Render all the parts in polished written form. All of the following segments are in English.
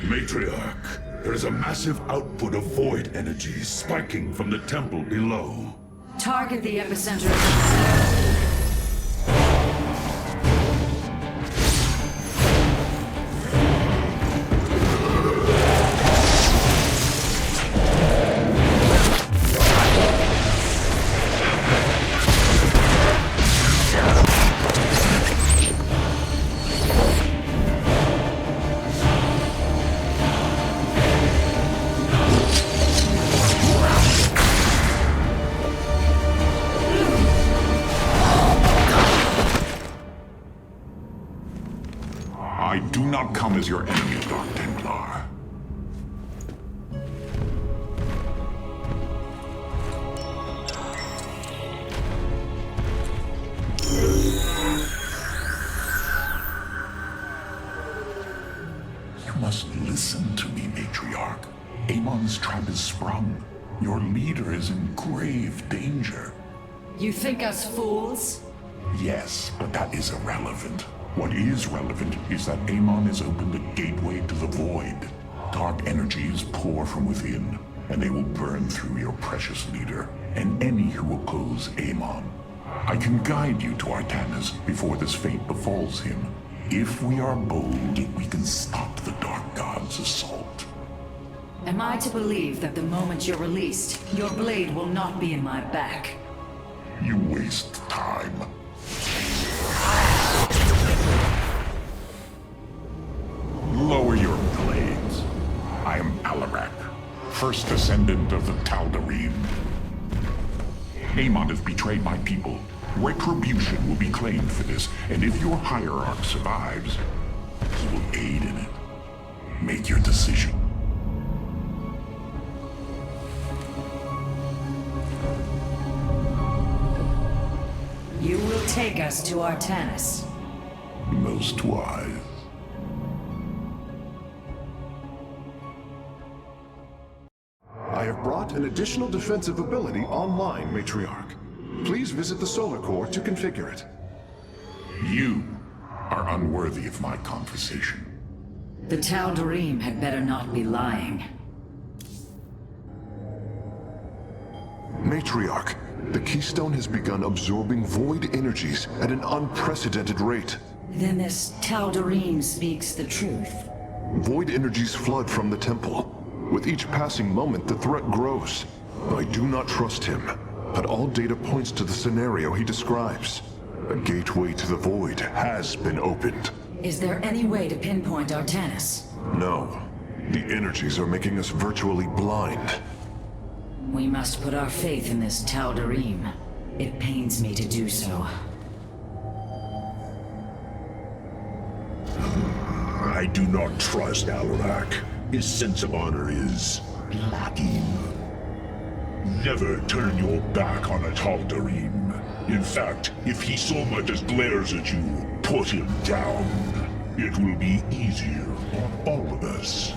Matriarch, there is a massive output of void energy spiking from the temple below. Target the epicenter of the I do not come as your enemy, Dark Templar. You must listen to me, Matriarch. Amon's tribe is sprung. Your leader is in grave danger. You think us fools? Yes, but that is irrelevant. What is relevant is that Amon has opened a gateway to the void. Dark energies pour from within, and they will burn through your precious leader and any who oppose Amon. I can guide you to Artanis before this fate befalls him. If we are bold, we can stop the Dark God's assault. Am I to believe that the moment you're released, your blade will not be in my back? You waste time. Lower your blades. I am Alarak, first descendant of the Tal'Darim. Amon has betrayed my people. Retribution will be claimed for this, and if your hierarch survives, he will aid in it. Make your decision. You will take us to Artanis. Most wise. I have brought an additional defensive ability online, Matriarch. Please visit the Solar Core to configure it. You are unworthy of my conversation. The Tal'Darim had better not be lying. Matriarch, the Keystone has begun absorbing void energies at an unprecedented rate. Then this Tal'Darim speaks the truth. Void energies flood from the temple. With each passing moment, the threat grows. I do not trust him, but all data points to the scenario he describes. A gateway to the void has been opened. Is there any way to pinpoint Artanis? No. The energies are making us virtually blind. We must put our faith in this Tal'Darim. It pains me to do so. I do not trust Alarak. His sense of honor is lacking. Never turn your back on a Tal'Darim. In fact, if he so much as glares at you, put him down. It will be easier on all of us.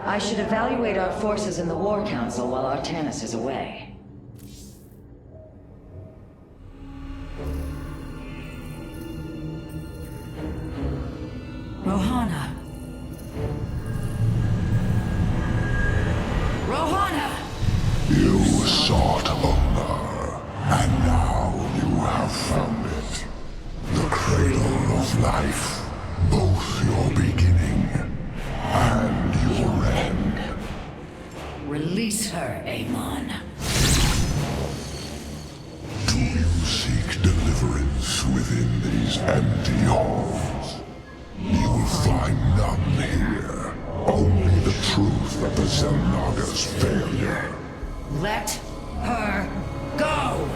I should evaluate our forces in the War Council while Artanis is away. Rohana! Rohana! You sought honor, and now you have found it. The cradle of life, both your beginning and your end. Release her, Amon. Do you seek deliverance within these empty halls? You will find none here. Only the truth of the Xel'Naga's failure. Let her go!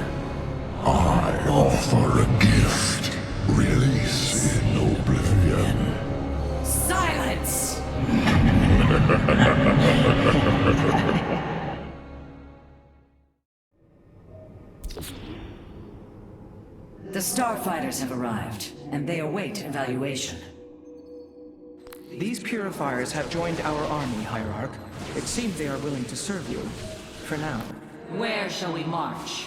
I offer a gift. Release in oblivion. Silence! The starfighters have arrived, and they await evaluation. These purifiers have joined our army, Hierarch. It seems they are willing to serve you. For now. Where shall we march?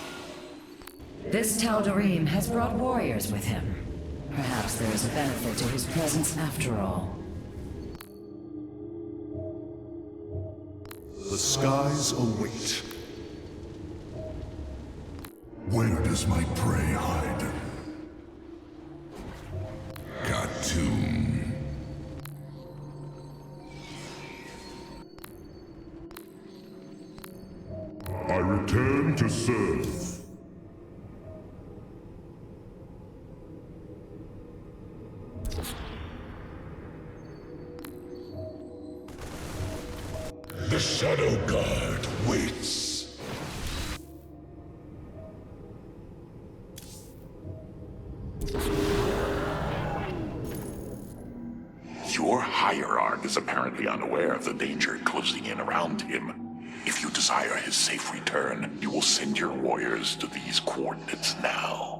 This Tal'Darim has brought warriors with him. Perhaps there is a benefit to his presence after all. The skies await. Where does my prey hide? Khartoum. I return to serve. The Shadow Guard waits. Your hierarch is apparently unaware of the danger closing in around him. If you desire his safe return, you will send your warriors to these coordinates now.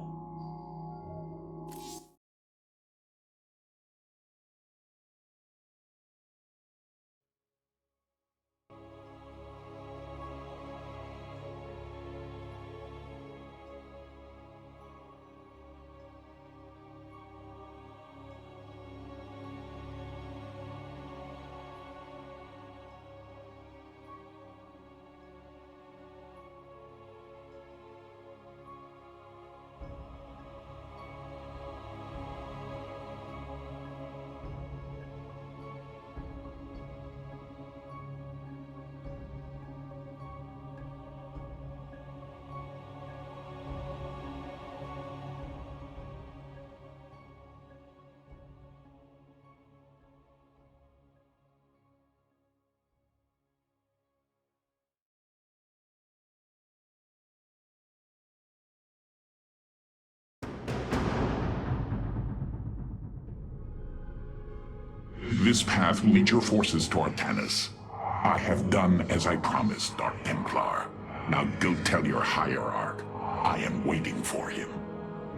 This path will lead your forces toward Tanis. I have done as I promised, Dark Templar. Now go tell your hierarch. I am waiting for him.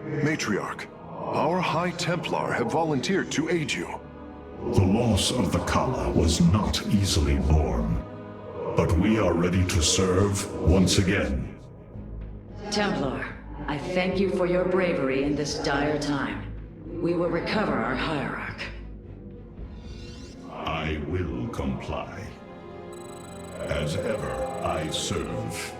Matriarch, our High Templar have volunteered to aid you. The loss of the Kala was not easily borne, but we are ready to serve once again. Templar, I thank you for your bravery in this dire time. We will recover our hierarch. I will comply. As ever, I serve.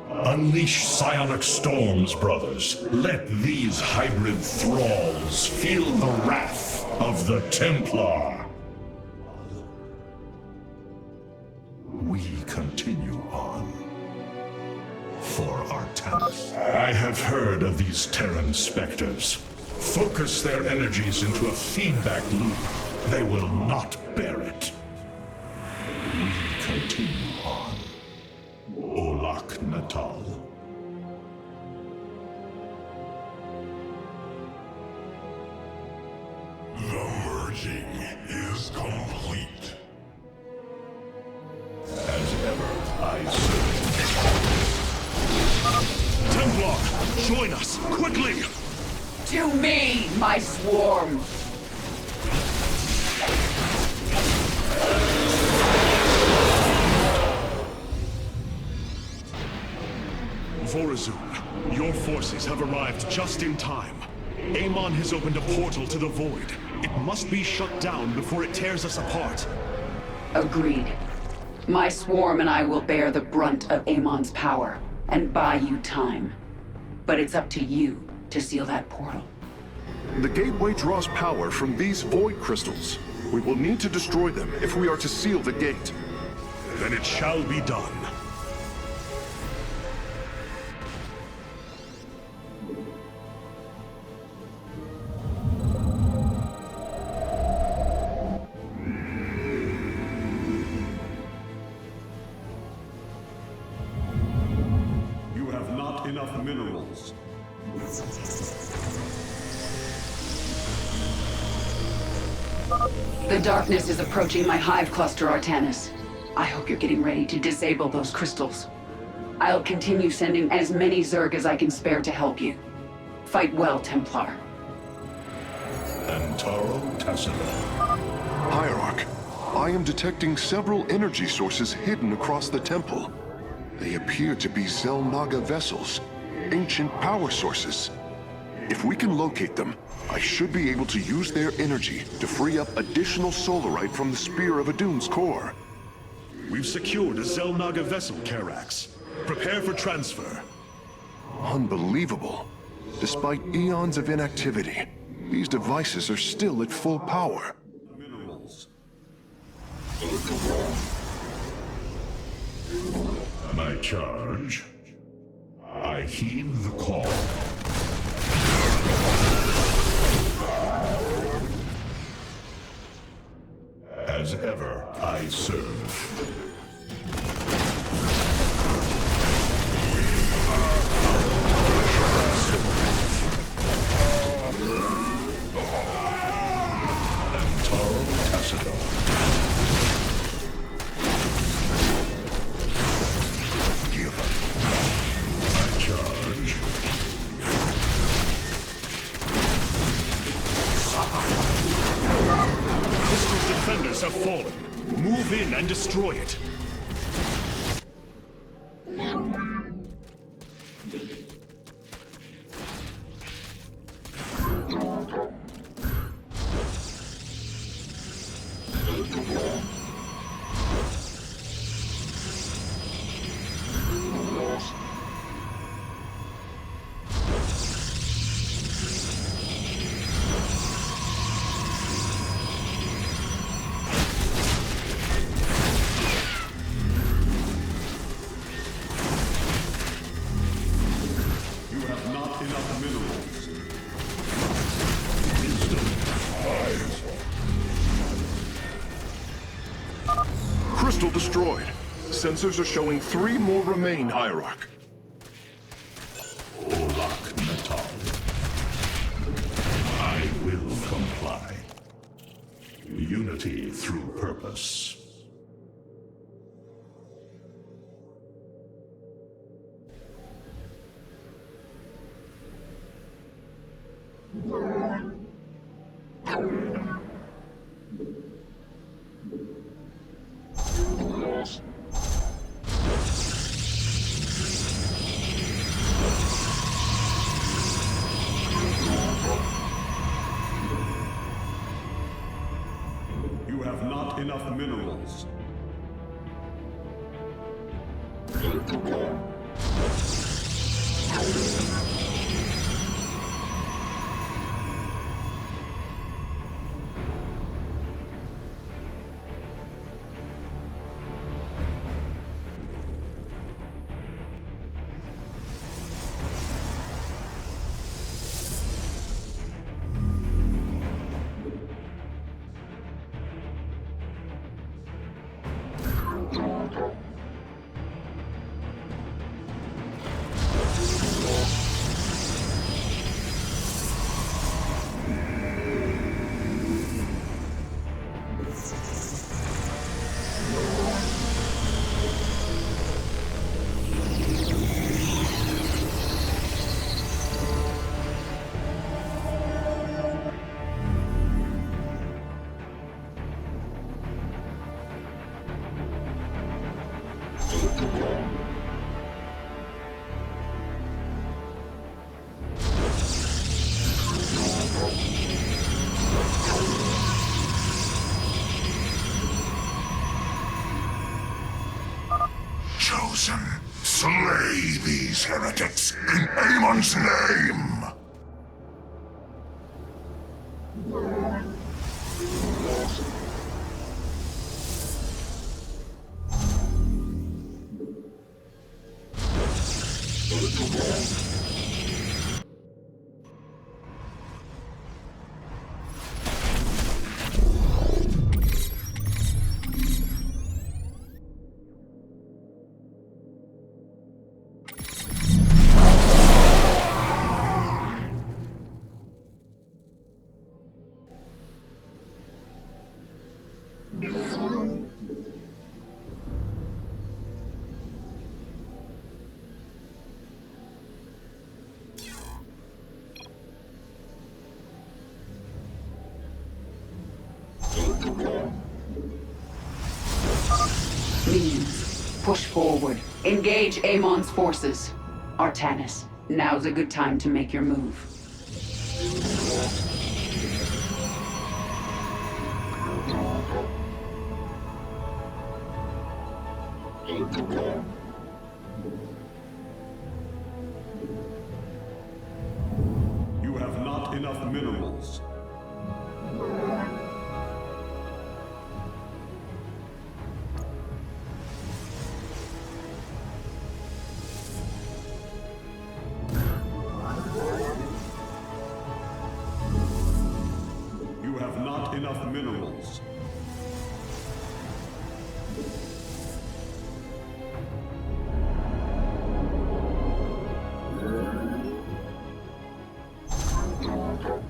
Unleash psionic storms, brothers. Let these hybrid thralls feel the wrath of the Templar. We continue on. For Artanis. I have heard of these Terran specters. Focus their energies into a feedback loop. They will not bear it. We continue on. Olak Natal. The merging is complete. As ever, I serve. Templar, join us, quickly! To me, my swarm! Vorazun, your forces have arrived just in time. Amon has opened a portal to the Void. It must be shut down before it tears us apart. Agreed. My swarm and I will bear the brunt of Amon's power, and buy you time. But it's up to you to seal that portal. The gateway draws power from these void crystals. We will need to destroy them if we are to seal the gate. Then it shall be done. You have not enough minerals. The darkness is approaching my hive cluster, Artanis. I hope you're getting ready to disable those crystals. I'll continue sending as many Zerg as I can spare to help you. Fight well, Templar. Antaro Tassida. Hierarch, I am detecting several energy sources hidden across the temple. They appear to be Xel'Naga vessels, ancient power sources. If we can locate them, I should be able to use their energy to free up additional solarite from the Spear of Adun's core. We've secured a Xel'Naga vessel, Karax. Prepare for transfer. Unbelievable. Despite eons of inactivity, these devices are still at full power. Minerals. My charge. I heed the call. As ever, I serve. Antaro Tassida. Give up. My charge. Crystal's defenders have fallen. Move in and destroy it. You have not enough minerals. Crystal destroyed. Sensors are showing 3 more remain, Hierarch. Olak Natal. I will comply. Unity through purpose. You have not enough minerals. Chosen, slay these heretics in Amon's name! Push forward. Engage Amon's forces. Artanis, now's a good time to make your move. You have not enough minerals. You have not enough minerals.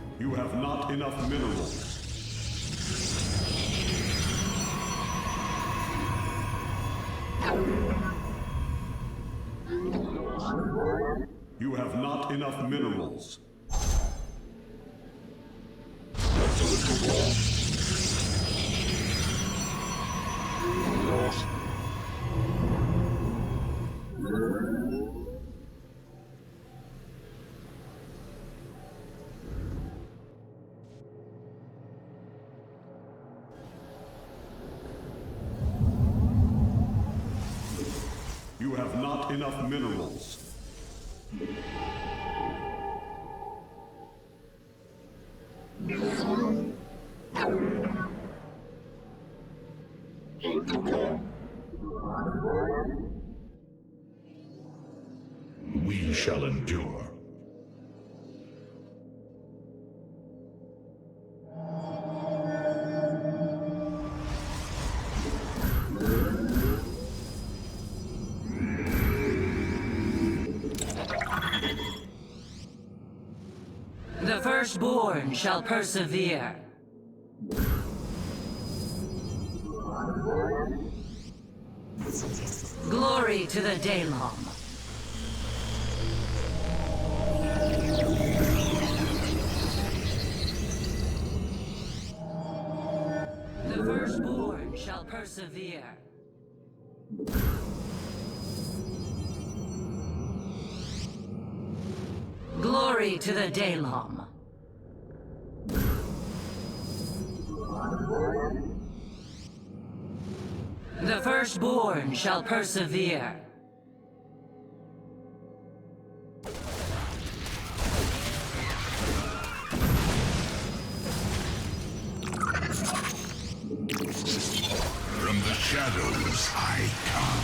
You have not enough minerals. You have not enough minerals. You have not enough minerals. We shall endure. The firstborn shall persevere. Glory to the Daylom. The firstborn shall persevere. Glory to the Daylom. The firstborn shall persevere. From the shadows I come.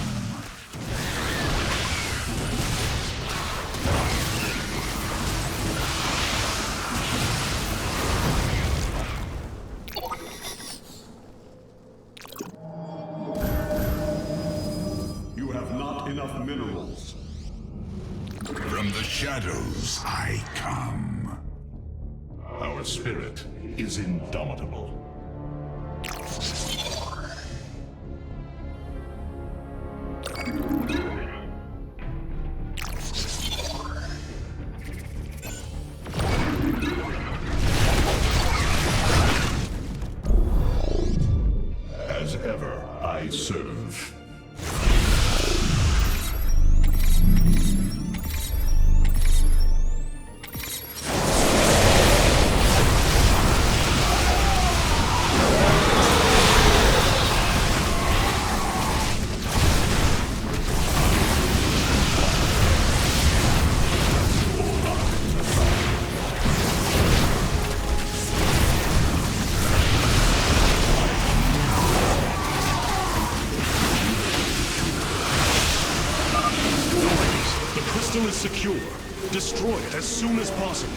You have not enough minerals. From the shadows I come. Our spirit is indomitable. As ever, I serve. Crystal is secure. Destroy it as soon as possible.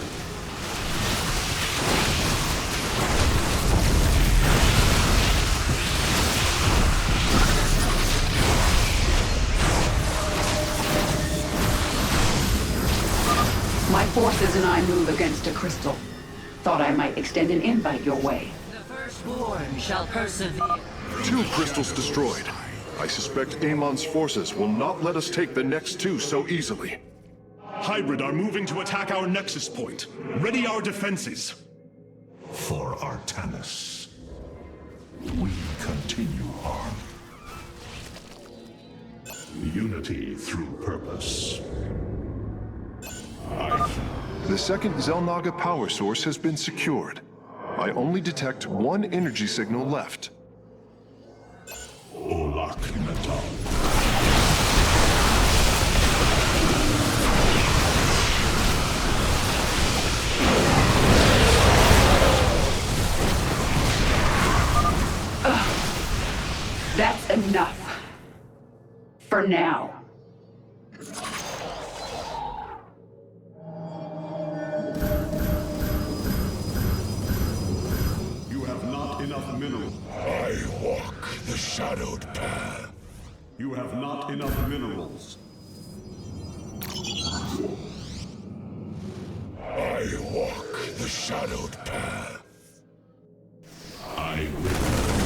My forces and I move against a crystal. Thought I might extend an invite your way. The firstborn shall persevere. 2 crystals destroyed. I suspect Amon's forces will not let us take the next 2 so easily. Hybrid are moving to attack our nexus point. Ready our defenses. For Artanis, we continue on. Unity through purpose. The second Zelnaga power source has been secured. I only detect one energy signal left. Olak Natal. That's enough. For now. You have not enough minerals. I walk the shadowed path. You have not enough minerals. I walk the shadowed path. I will.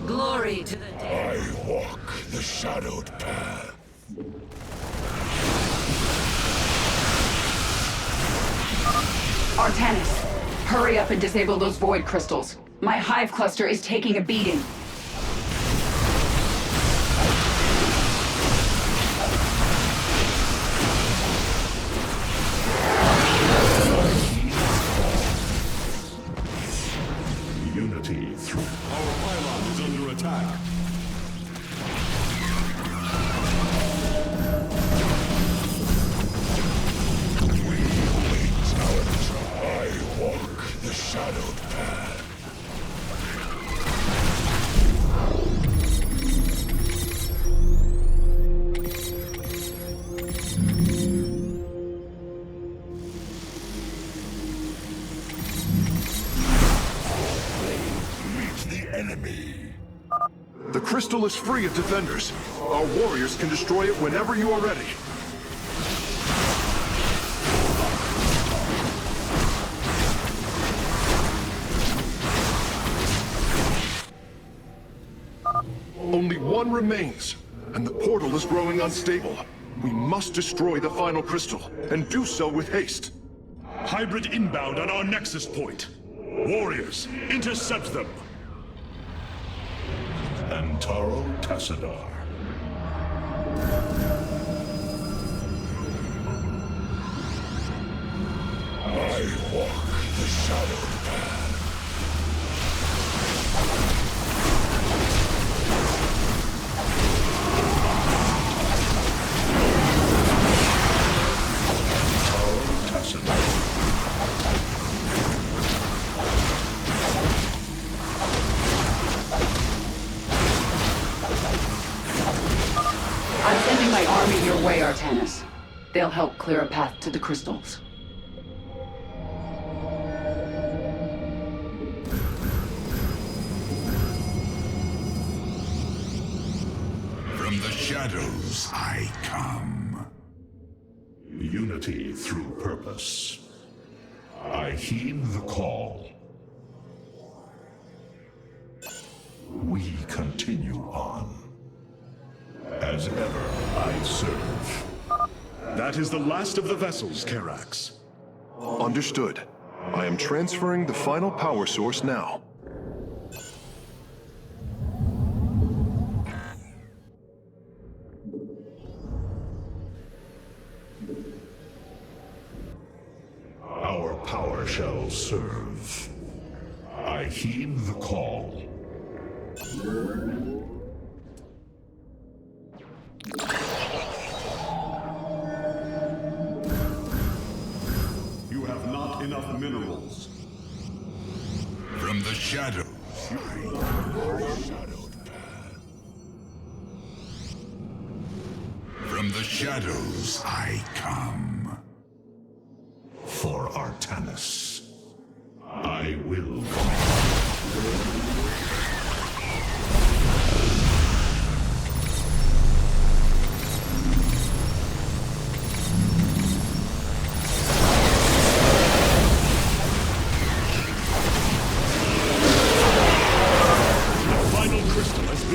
Glory to the day. I walk the shadowed path. Artanis, hurry up and disable those void crystals. My hive cluster is taking a beating. Unity through. Our pylon is under attack. We await challenge. I walk the shadowed path. Meet the enemy. The crystal is free of defenders. Our warriors can destroy it whenever you are ready. Only one remains, and the portal is growing unstable. We must destroy the final crystal, and do so with haste. Hybrid inbound on our nexus point. Warriors, intercept them. Antaro Tassadar. I walk the shadowed path. Antaro Tassadar. I'm sending my army your way, Artanis. They'll help clear a path to the crystals. From the shadows I come. Unity through purpose. I heed the call. We continue on. As ever, I serve. That is the last of the vessels, Karax. Understood. I am transferring the final power source now. Our power shall serve. I heed the call. You have not enough minerals. From the shadows, From the shadows I come. For Artanis, I will.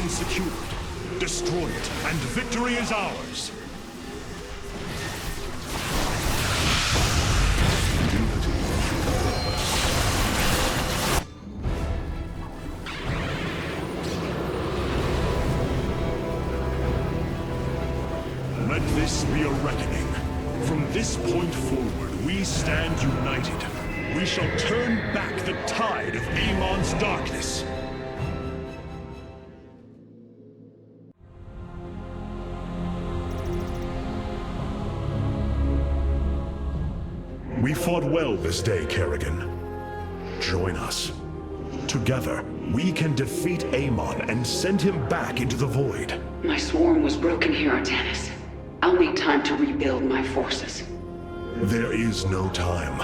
Secured. Destroy it, and victory is ours. Let this be a reckoning. From this point forward, we stand united. We shall turn back the tide of Amon's darkness. We fought well this day, Kerrigan. Join us. Together, we can defeat Amon and send him back into the void. My swarm was broken here, Artanis. I'll need time to rebuild my forces. There is no time.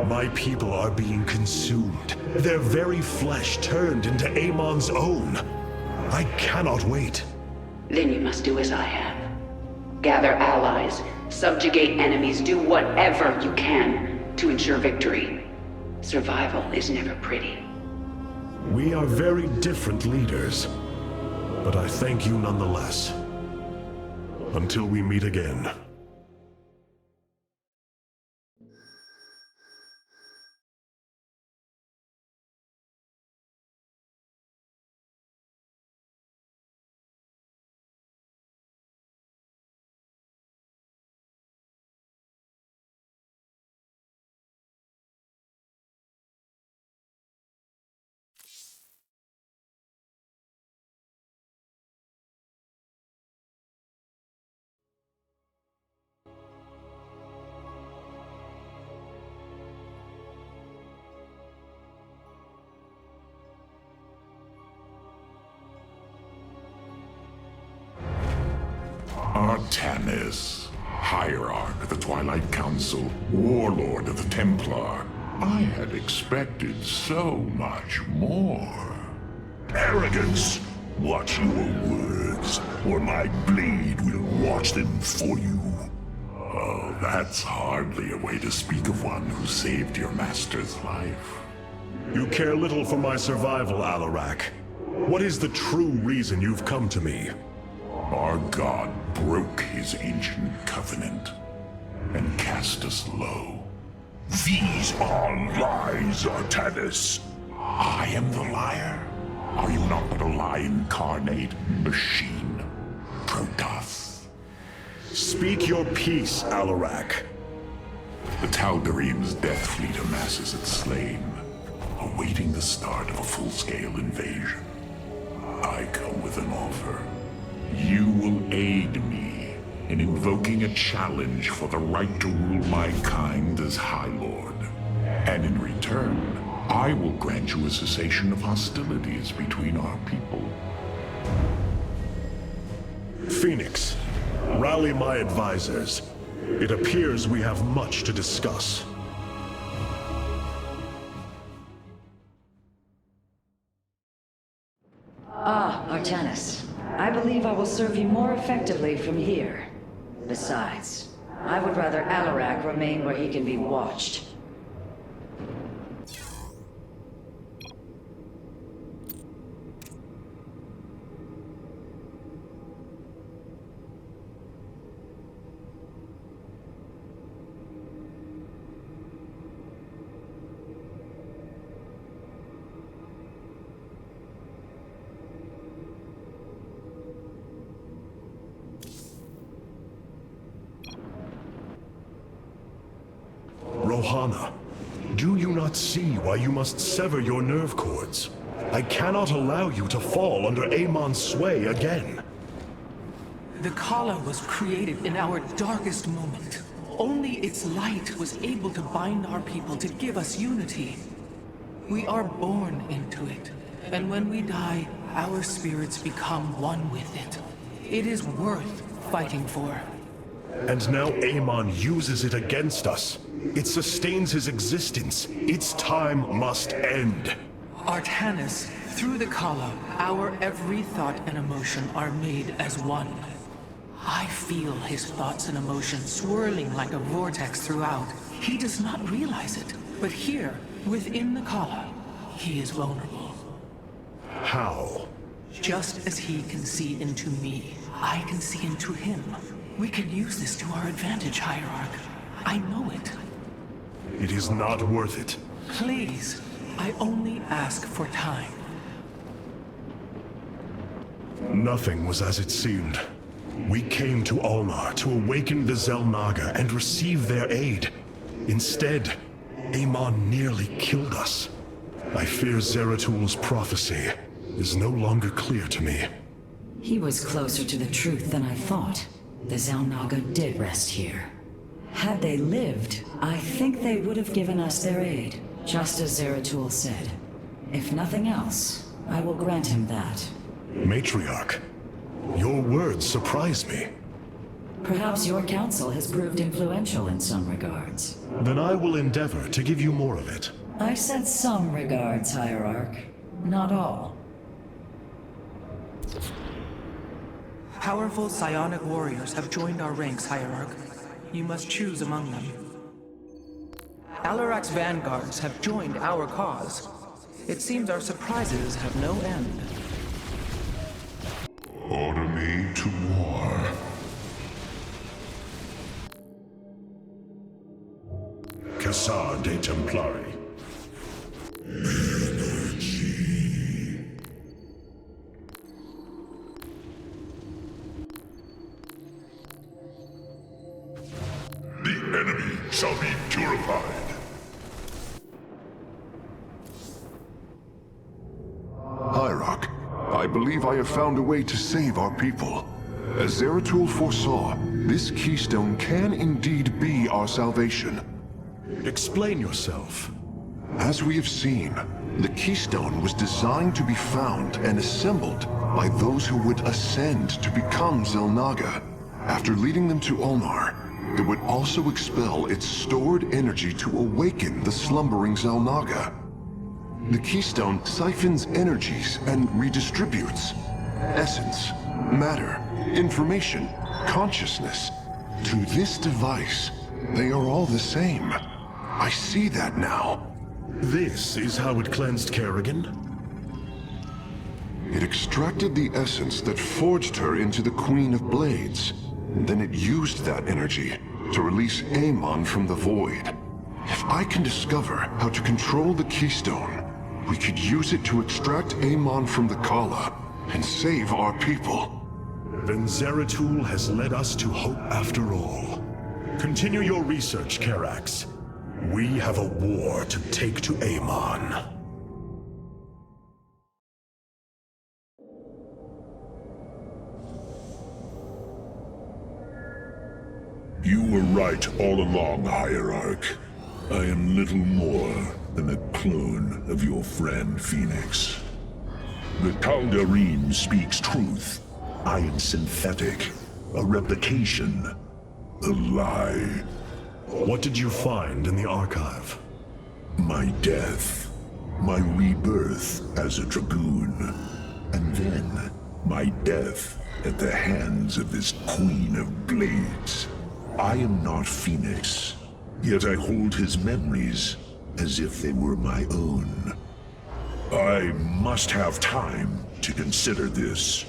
My people are being consumed. Their very flesh turned into Amon's own. I cannot wait. Then you must do as I have. Gather allies, subjugate enemies, do whatever you can to ensure victory. Survival is never pretty. We are very different leaders, but I thank you nonetheless. Until we meet again. Artanis, Hierarch of the Twilight Council, Warlord of the Templar. I had expected so much more. Arrogance! Watch your words, or my blade will watch them for you. Oh, that's hardly a way to speak of one who saved your master's life. You care little for my survival, Alarak. What is the true reason you've come to me? Our god broke his ancient covenant and cast us low. These are lies, Artanis. I am the liar? Are you not but a lie incarnate, machine, Protoss? Speak your peace, Alarak. The Tal'Darim's death fleet amasses at Slain, awaiting the start of a full-scale invasion. I come with an offer. You will aid me in invoking a challenge for the right to rule my kind as High Lord. And in return, I will grant you a cessation of hostilities between our people. Phoenix, rally my advisors. It appears we have much to discuss. Ah, Artanis. I believe I will serve you more effectively from here. Besides, I would rather Alarak remain where he can be watched. Rohana, do you not see why you must sever your nerve cords? I cannot allow you to fall under Amon's sway again. The Khala was created in our darkest moment. Only its light was able to bind our people to give us unity. We are born into it, and when we die, our spirits become one with it. It is worth fighting for. And now Amon uses it against us. It sustains his existence. Its time must end. Artanis, through the Kala, our every thought and emotion are made as one. I feel his thoughts and emotions swirling like a vortex throughout. He does not realize it, but here, within the Kala, he is vulnerable. How? Just as he can see into me, I can see into him. We can use this to our advantage, Hierarch. I know it. It is not worth it. Please, I only ask for time. Nothing was as it seemed. We came to Ulnar to awaken the Xel'Naga and receive their aid. Instead, Amon nearly killed us. I fear Zeratul prophecy is no longer clear to me. He was closer to the truth than I thought. The Xel'Naga did rest here. Had they lived, I think they would have given us their aid, just as Zeratul said. If nothing else, I will grant him that. Matriarch, your words surprise me. Perhaps your counsel has proved influential in some regards. Then I will endeavor to give you more of it. I said some regards, Hierarch. Not all. Powerful psionic warriors have joined our ranks, Hierarch. You must choose among them. Alarak's vanguards have joined our cause. It seems our surprises have no end. Order me to war. Cassar de Templari. The enemy shall be purified. Hierarch, I believe I have found a way to save our people. As Zeratul foresaw, this keystone can indeed be our salvation. Explain yourself. As we have seen, the keystone was designed to be found and assembled by those who would ascend to become Xel'Naga. After leading them to Ulnar, it would also expel its stored energy to awaken the slumbering Xel'Naga. The keystone siphons energies and redistributes essence, matter, information, consciousness. To this device, they are all the same. I see that now. This is how it cleansed Kerrigan? It extracted the essence that forged her into the Queen of Blades. Then it used that energy to release Amon from the void. If I can discover how to control the keystone, we could use it to extract Amon from the Kala and save our people. Then Zeratul has led us to hope after all. Continue your research, Karax. We have a war to take to Amon. You were right all along, Hierarch. I am little more than a clone of your friend Phoenix. The Tal'Darim speaks truth. I am synthetic, a replication, a lie. What did you find in the archive? My death, my rebirth as a dragoon, and then my death at the hands of this Queen of Blades. I am not Phoenix, yet I hold his memories as if they were my own. I must have time to consider this.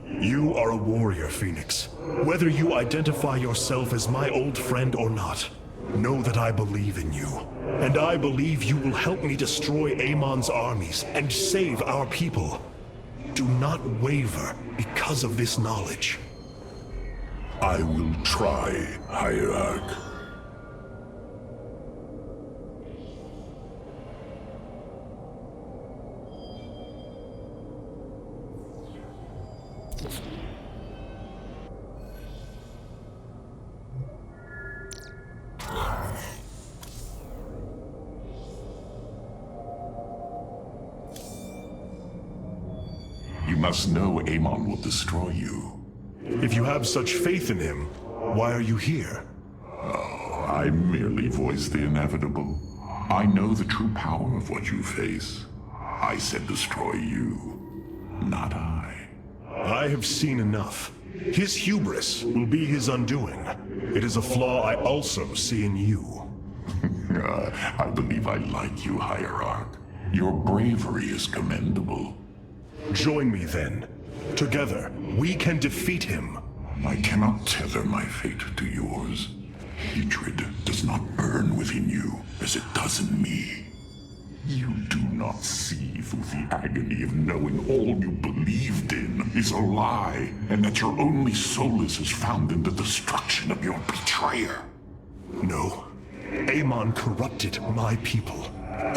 You are a warrior, Phoenix. Whether you identify yourself as my old friend or not, know that I believe in you. And I believe you will help me destroy Amon's armies and save our people. Do not waver because of this knowledge. I will try, Hierarch. You must know Amon will destroy you. If you have such faith in him, Why are you here? I merely voice the inevitable. I know the true power of what you face. I said destroy you, not I. I have seen enough. His hubris will be his undoing. It is a flaw I also see in you. I believe I like you, Hierarch. Your bravery is commendable. Join me then. Together, we can defeat him. I cannot tether my fate to yours. Hatred does not burn within you as it does in me. You do not see through the agony of knowing all you believed in is a lie, and that your only solace is found in the destruction of your betrayer. No. Amon corrupted my people,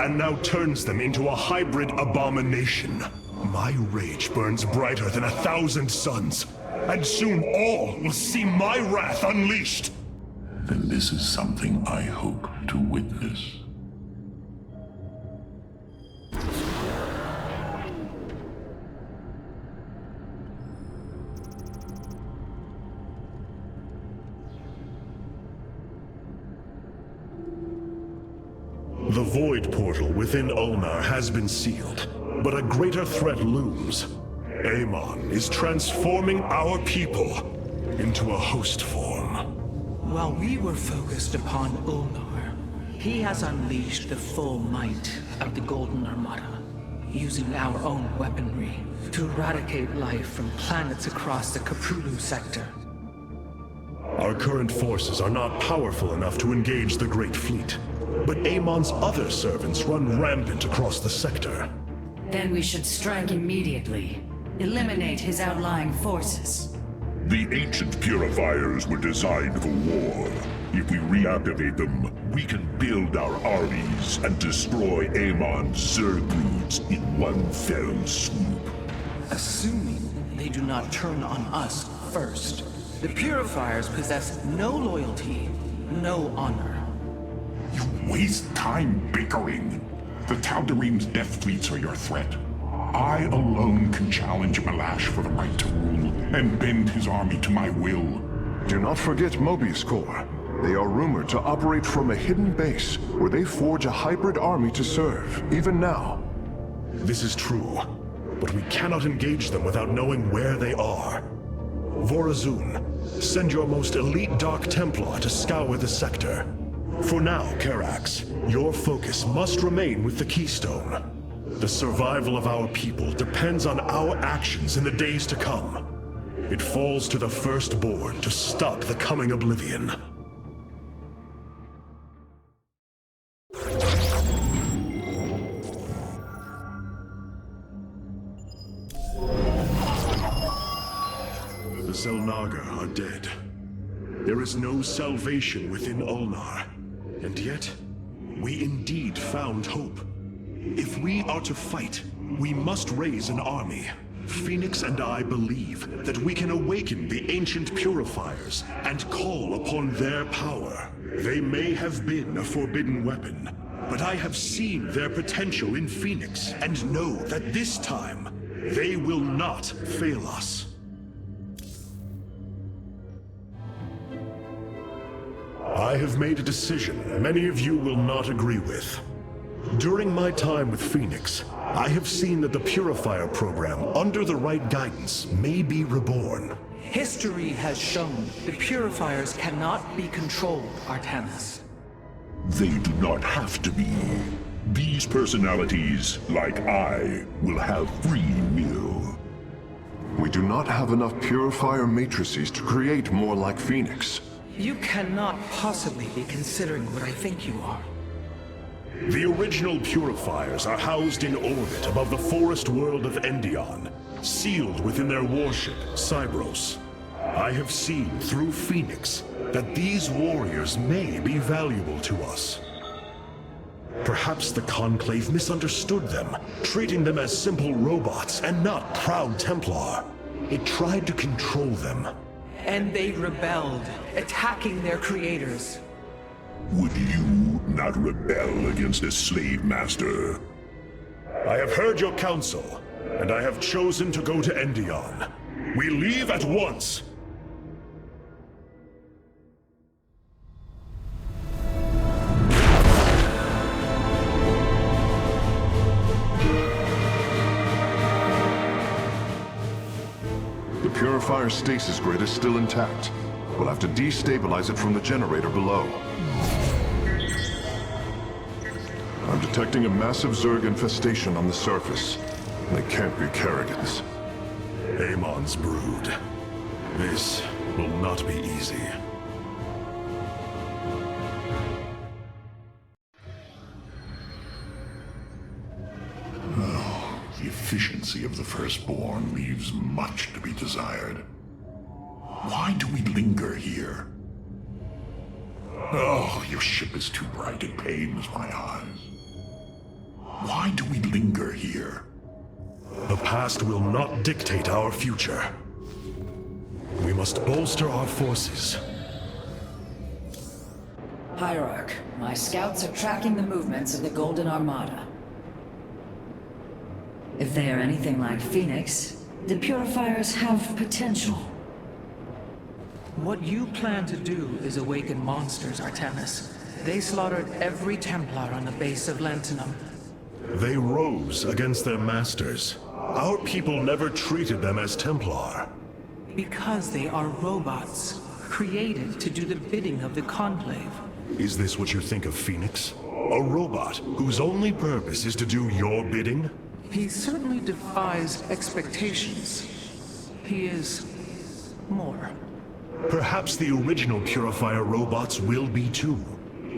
and now turns them into a hybrid abomination. My rage burns brighter than 1,000 suns, and soon all will see my wrath unleashed. Then this is something I hope to witness. The Void Portal within Ulnar has been sealed, but a greater threat looms. Amon is transforming our people into a host form. While we were focused upon Ulnar, he has unleashed the full might of the Golden Armada, using our own weaponry to eradicate life from planets across the Caprulu sector. Our current forces are not powerful enough to engage the Great Fleet, but Amon's other servants run rampant across the sector. Then we should strike immediately. Eliminate his outlying forces. The ancient purifiers were designed for war. If we reactivate them, we can build our armies and destroy Amon's Zerglings in one fell swoop. Assuming they do not turn on us first. The Purifiers possess no loyalty, no honor. You waste time bickering. The Tal'Darim's death fleets are your threat. I alone can challenge Malash for the right to rule and bend his army to my will. Do not forget Mobius Corps. They are rumored to operate from a hidden base where they forge a hybrid army to serve, even now. This is true, but we cannot engage them without knowing where they are. Vorazun, send your most elite Dark Templar to scour the sector. For now, Karax, your focus must remain with the Keystone. The survival of our people depends on our actions in the days to come. It falls to the Firstborn to stop the coming oblivion. The Xel'Naga are dead. There is no salvation within Ulnar, and yet, we indeed found hope. If we are to fight, we must raise an army. Phoenix and I believe that we can awaken the ancient purifiers and call upon their power. They may have been a forbidden weapon, but I have seen their potential in Phoenix and know that this time, they will not fail us. I have made a decision many of you will not agree with. During my time with Phoenix, I have seen that the Purifier program, under the right guidance, may be reborn. History has shown the Purifiers cannot be controlled, Artanis. They do not have to be. These personalities, like I, will have free will. We do not have enough Purifier matrices to create more like Phoenix. You cannot possibly be considering what I think you are. The original Purifiers are housed in orbit above the forest world of Endion, sealed within their warship, Cybros. I have seen through Phoenix that these warriors may be valuable to us. Perhaps the Conclave misunderstood them, treating them as simple robots and not proud Templar. It tried to control them. And they rebelled, attacking their creators. Would you not rebel against a slave master? I have heard your counsel, and I have chosen to go to Endion. We leave at once! purifier stasis grid is still intact. We'll have to destabilize it from the generator below. I'm detecting a massive Zerg infestation on the surface. They can't be Kerrigans. Amon's brood. This will not be easy. The efficiency of the Firstborn leaves much to be desired. Why do we linger here? Oh, your ship is too bright, it pains my eyes. Why do we linger here? The past will not dictate our future. We must bolster our forces. Hierarch, my scouts are tracking the movements of the Golden Armada. If they are anything like Phoenix, the Purifiers have potential. What you plan to do is awaken monsters, Artemis. They slaughtered every Templar on the base of Lentinum. They rose against their masters. Our people never treated them as Templar. Because they are robots, created to do the bidding of the Conclave. Is this what you think of Phoenix? A robot whose only purpose is to do your bidding? He certainly defies expectations. He is more. Perhaps the original Purifier robots will be too.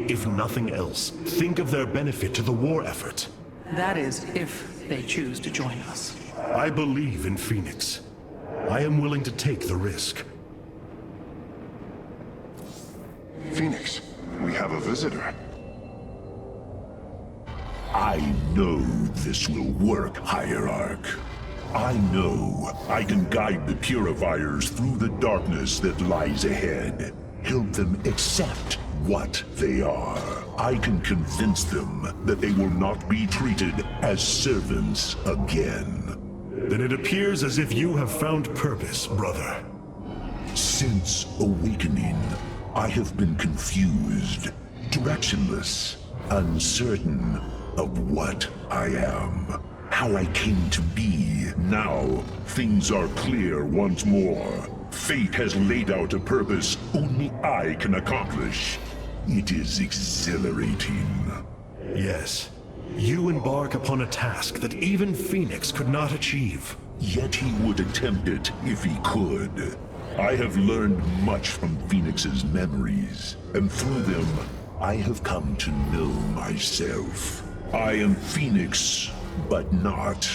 If nothing else, think of their benefit to the war effort. That is, if they choose to join us. I believe in Phoenix. I am willing to take the risk. Phoenix, we have a visitor. I know this will work, Hierarch. I know I can guide the Purifiers through the darkness that lies ahead. Help them accept what they are. I can convince them that they will not be treated as servants again. Then it appears as if you have found purpose, brother. Since awakening, I have been confused, directionless, uncertain of what I am, how I came to be. Now, things are clear once more. Fate has laid out a purpose only I can accomplish. It is exhilarating. Yes, you embark upon a task that even Phoenix could not achieve. Yet he would attempt it if he could. I have learned much from Phoenix's memories, and through them, I have come to know myself. I am Phoenix, but not.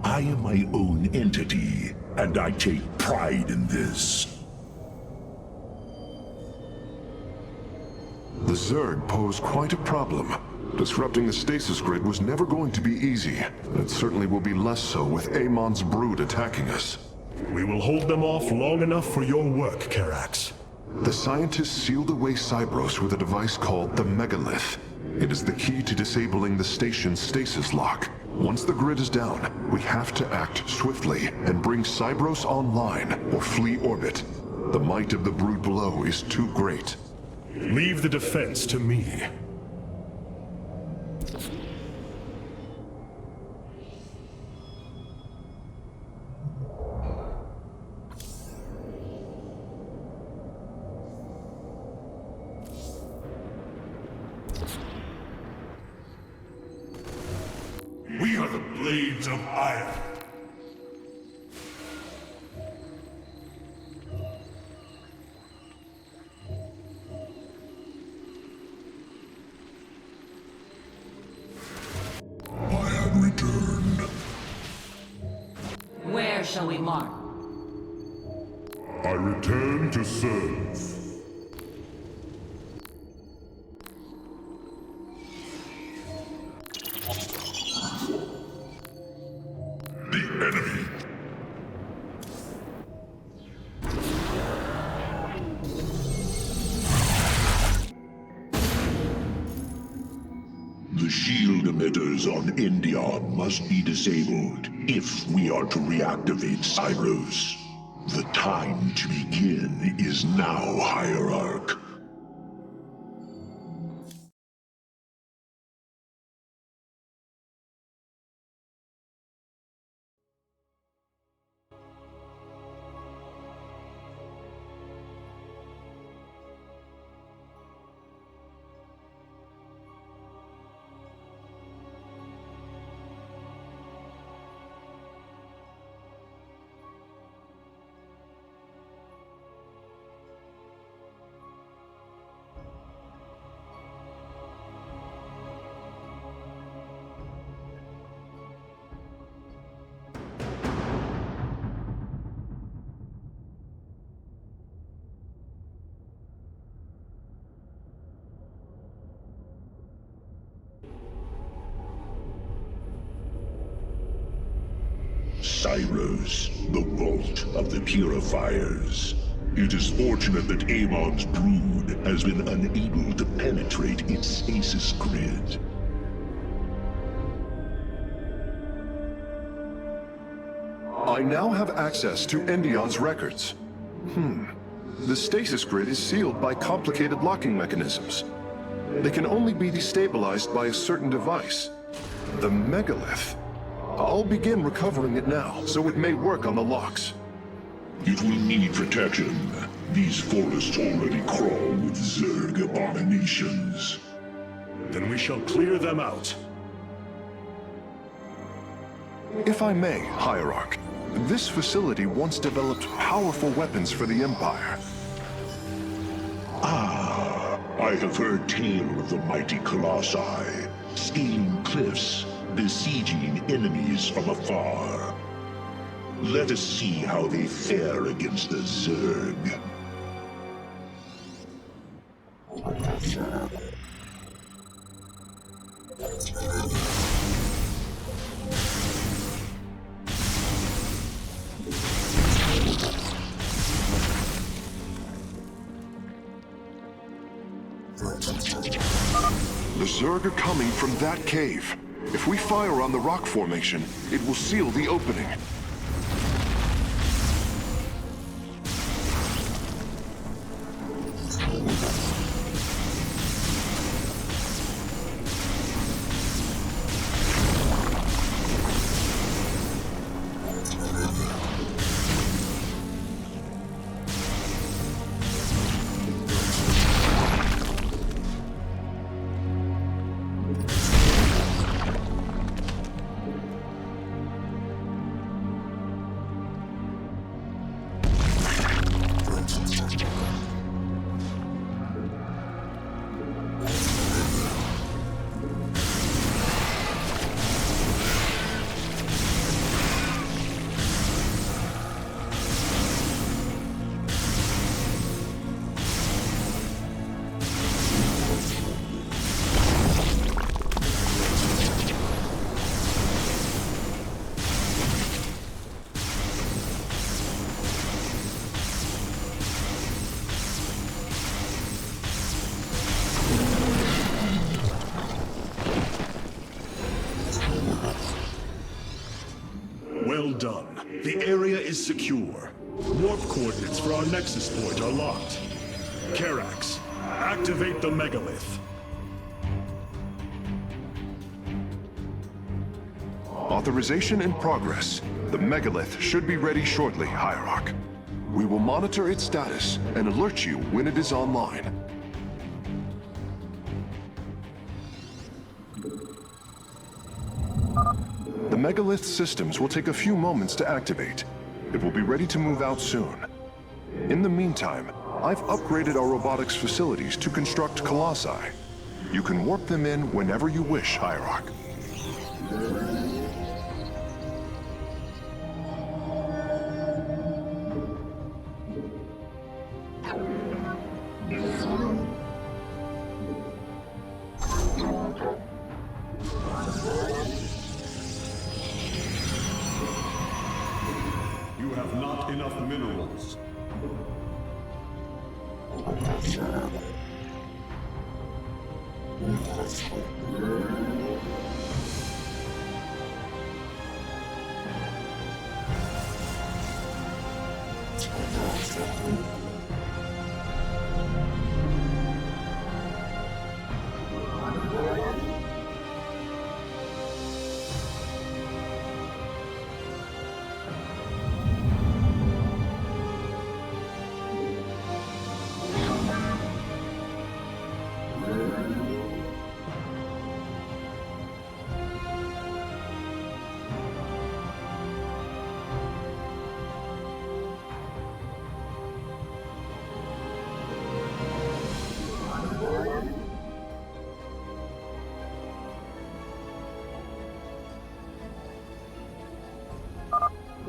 I am my own entity, and I take pride in this. The Zerg pose quite a problem. Disrupting the stasis grid was never going to be easy, and it certainly will be less so with Amon's brood attacking us. We will hold them off long enough for your work, Karax. The scientists sealed away Cybros with a device called the Megalith. It is the key to disabling the station's stasis lock. Once the grid is down, we have to act swiftly and bring Cybros online or flee orbit. The might of the brood below is too great. Leave the defense to me. We are the blades of iron. I have returned. Where shall we mark? I return to serve. The enemy. The shield emitters on India must be disabled if we are to reactivate Cybros. The time to begin is now, Hierarch. Siros, the vault of the purifiers. It is fortunate that Amon's brood has been unable to penetrate its stasis grid. I now have access to Endion's records. The stasis grid is sealed by complicated locking mechanisms. They can only be destabilized by a certain device. The megalith. I'll begin recovering it now, so it may work on the locks. It will need protection. These forests already crawl with Zerg abominations. Then we shall clear them out. If I may, Hierarch, this facility once developed powerful weapons for the Empire. I have heard tale of the mighty Colossi, scaling cliffs, besieging enemies from afar. Let us see how they fare against the Zerg. The Zerg are coming from that cave. If we fire on the rock formation, it will seal the opening. Well done. The area is secure. Warp coordinates for our nexus point are locked. Karax, activate the megalith. Authorization in progress. The megalith should be ready shortly, Hierarch. We will monitor its status and alert you when it is online. The megalith systems will take a few moments to activate. It will be ready to move out soon. In the meantime, I've upgraded our robotics facilities to construct colossi. You can warp them in whenever you wish, Hierarch. You have not enough minerals.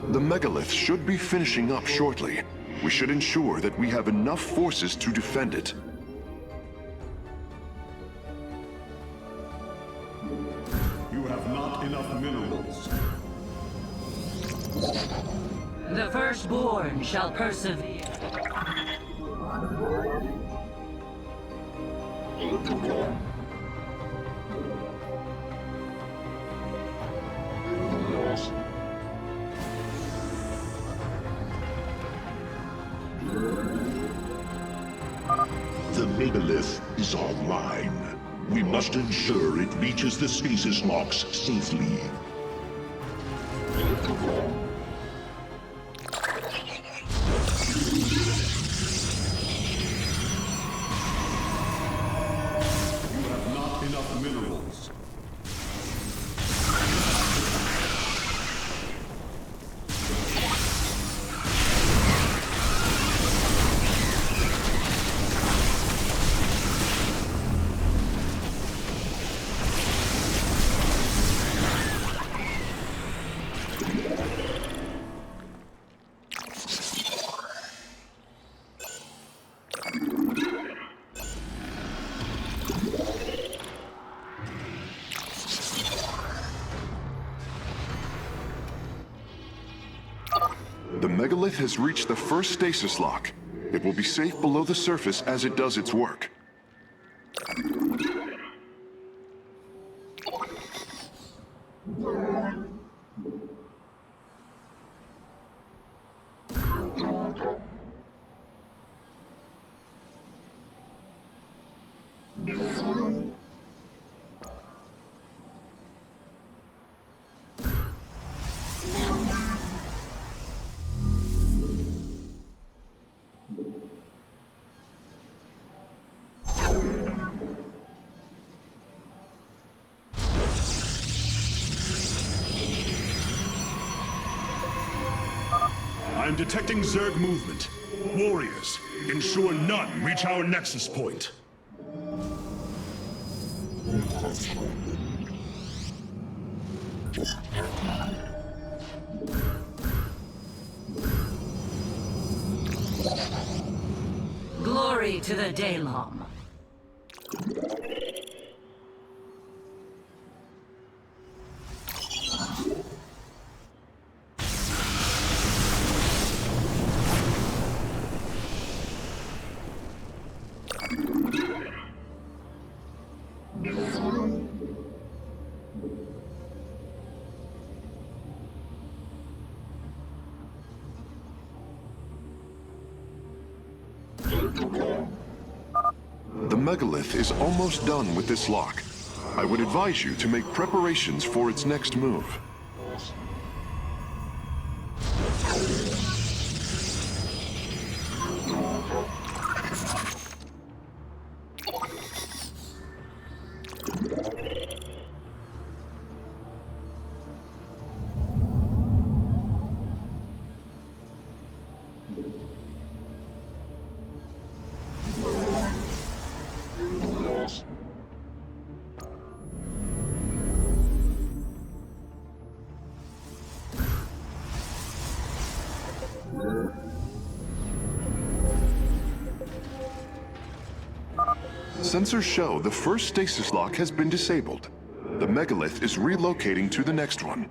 The megalith should be finishing up shortly. We should ensure that we have enough forces to defend it. You have not enough minerals. shall persevere. The megalith is online. We must ensure it reaches the stasis locks safely. Not enough minerals. The megalith has reached the first stasis lock. It will be safe below the surface as it does its work. I'm detecting Zerg movement. Warriors, ensure none reach our nexus point. Glory to the Daylom. The megalith is almost done with this lock. I would advise you to make preparations for its next move. Sensors show the first stasis lock has been disabled. The megalith is relocating to the next one.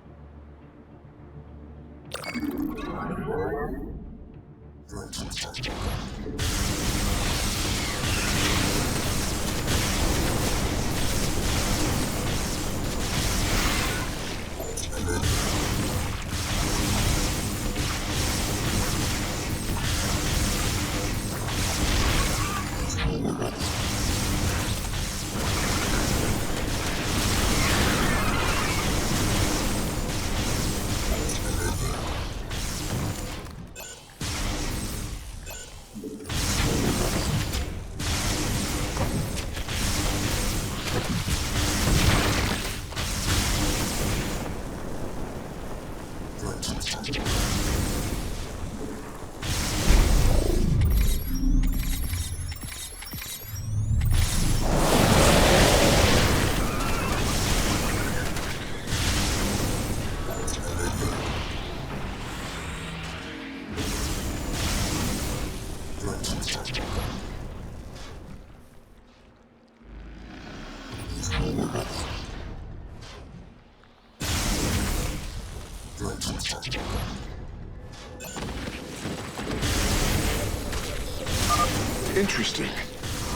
Interesting.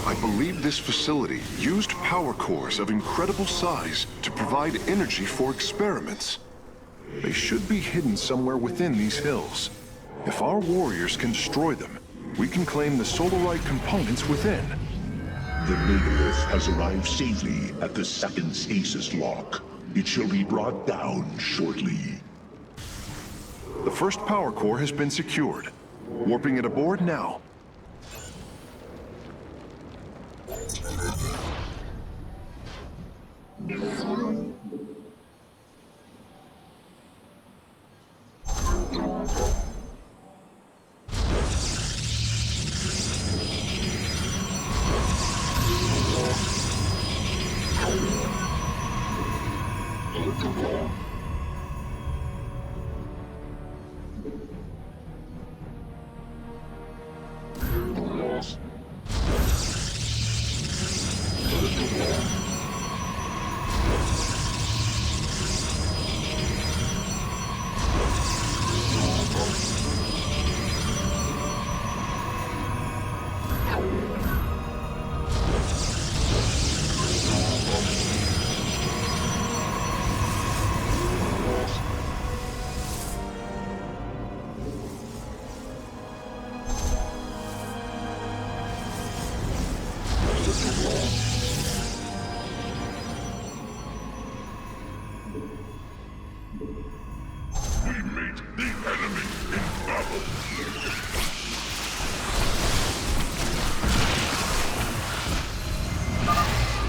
I believe this facility used power cores of incredible size to provide energy for experiments. They should be hidden somewhere within these hills. If our warriors can destroy them, we can claim the solarite components within. The megalith has arrived safely at the second stasis lock. It shall be brought down shortly. The first power core has been secured. Warping it aboard now.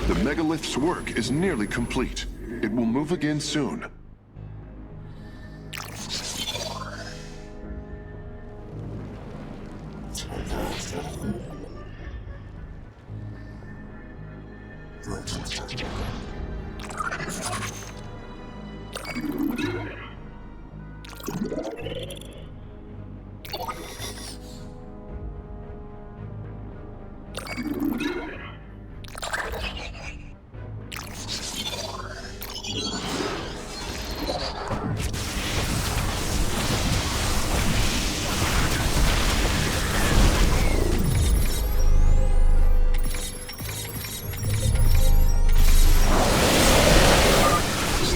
The megalith's work is nearly complete. It will move again soon.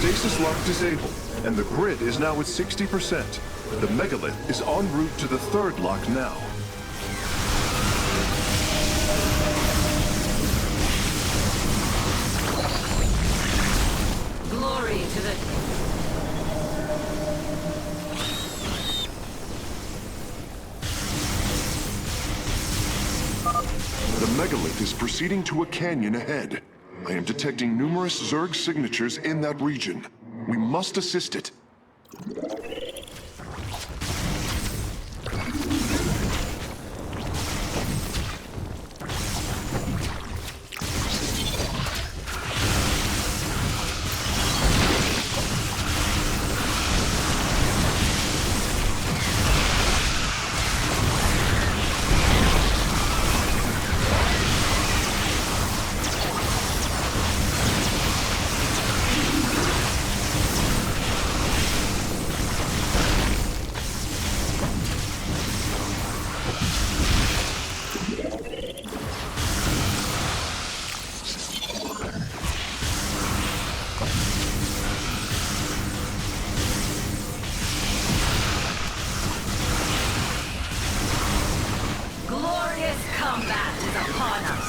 Stasis lock disabled, and the grid is now at 60%. The megalith is en route to the third lock now. Glory to the... The megalith is proceeding to a canyon ahead. I am detecting numerous Zerg signatures in that region. We must assist it. Combat is upon us.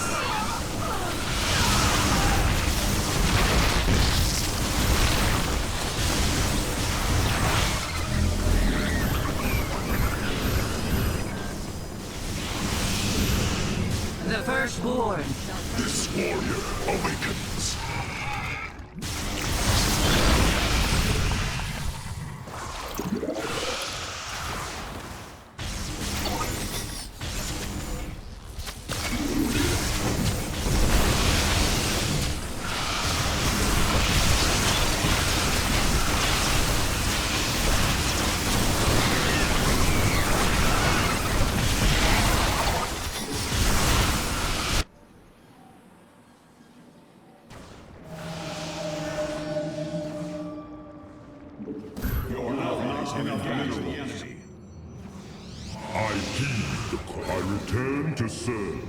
The firstborn. This warrior awakens. Born to serve.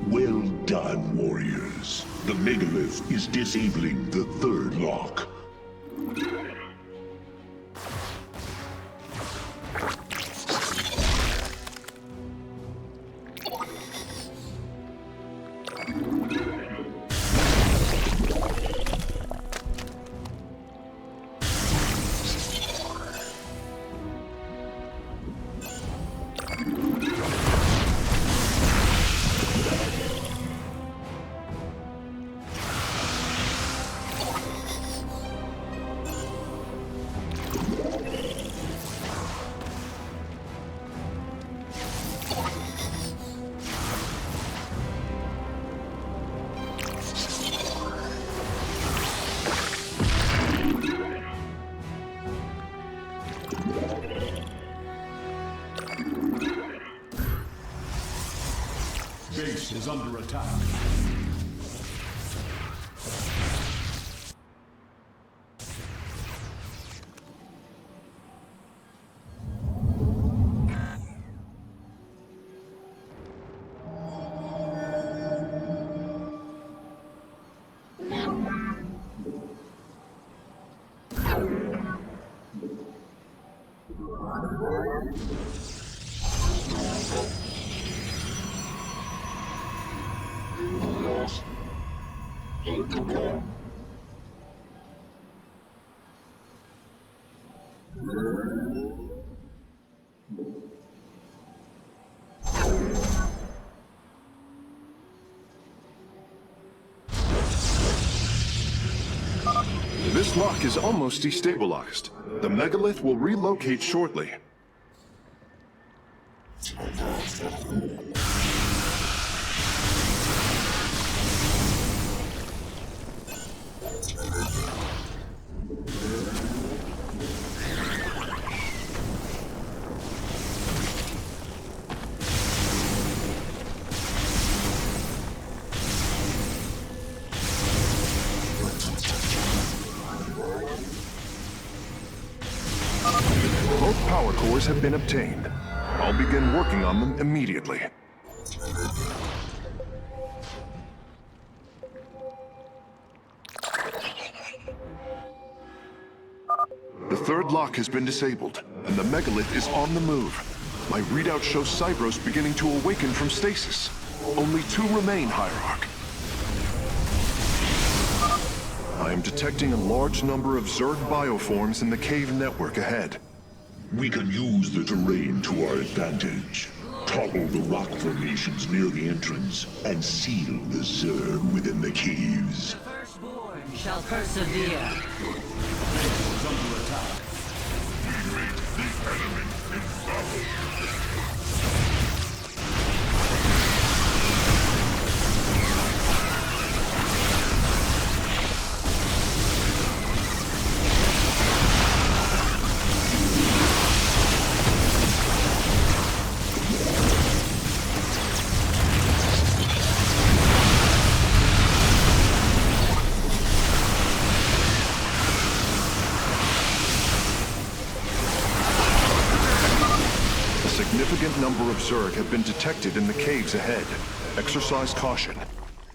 Well done, warriors. The megalith is disabling the third lock. Base is under attack. This lock is almost destabilized. The megalith will relocate shortly. Both power cores have been obtained. I'll begin working on them immediately. The third lock has been disabled, and the megalith is on the move. My readout shows Cybros beginning to awaken from stasis. Only 2 remain, Hierarch. I am detecting a large number of Zerg bioforms in the cave network ahead. We can use the terrain to our advantage. Topple the rock formations near the entrance and seal the Zerg within the caves. Firstborn shall persevere. Is under attack. We meet the enemy in battle. A significant number of Zerg have been detected in the caves ahead. Exercise caution.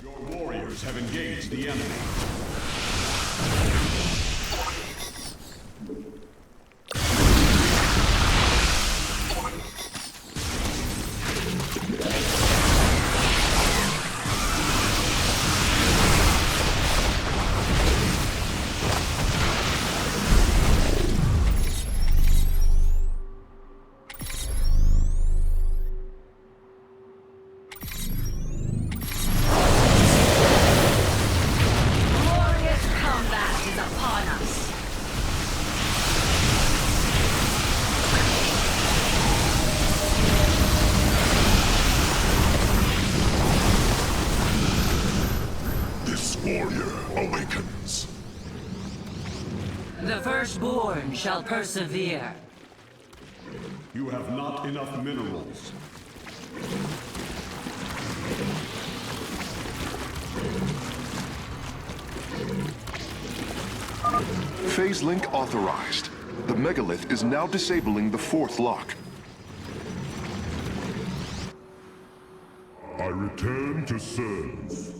Your warriors have engaged the enemy. Awakens. The firstborn shall persevere. You have not enough minerals. Phase link authorized. The megalith is now disabling the fourth lock. I return to serve.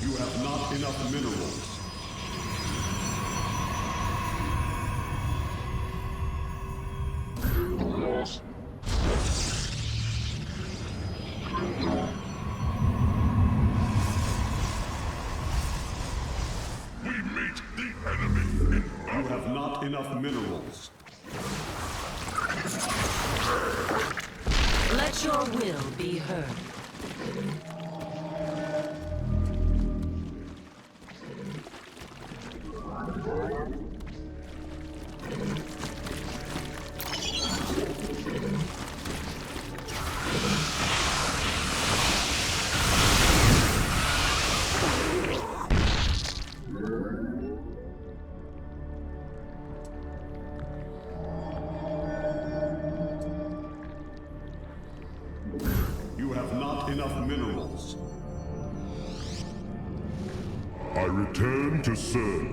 You have not enough minerals. We meet the enemy in You have not enough minerals. Let your will be heard. You have not enough minerals. I return to serve.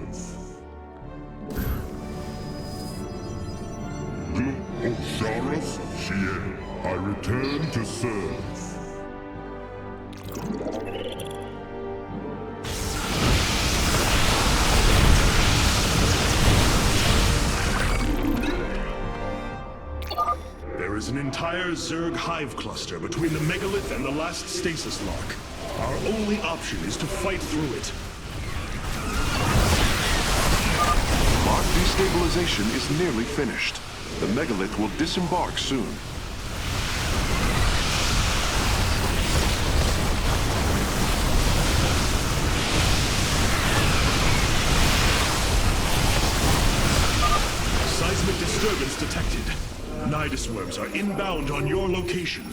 Osharas Shien. I return to serve. There is an entire Zerg hive cluster between the megalith and the last stasis lock. Our only option is to fight through it. Lock destabilization is nearly finished. The megalith will disembark soon. Seismic disturbance detected. Nidus worms are inbound on your location.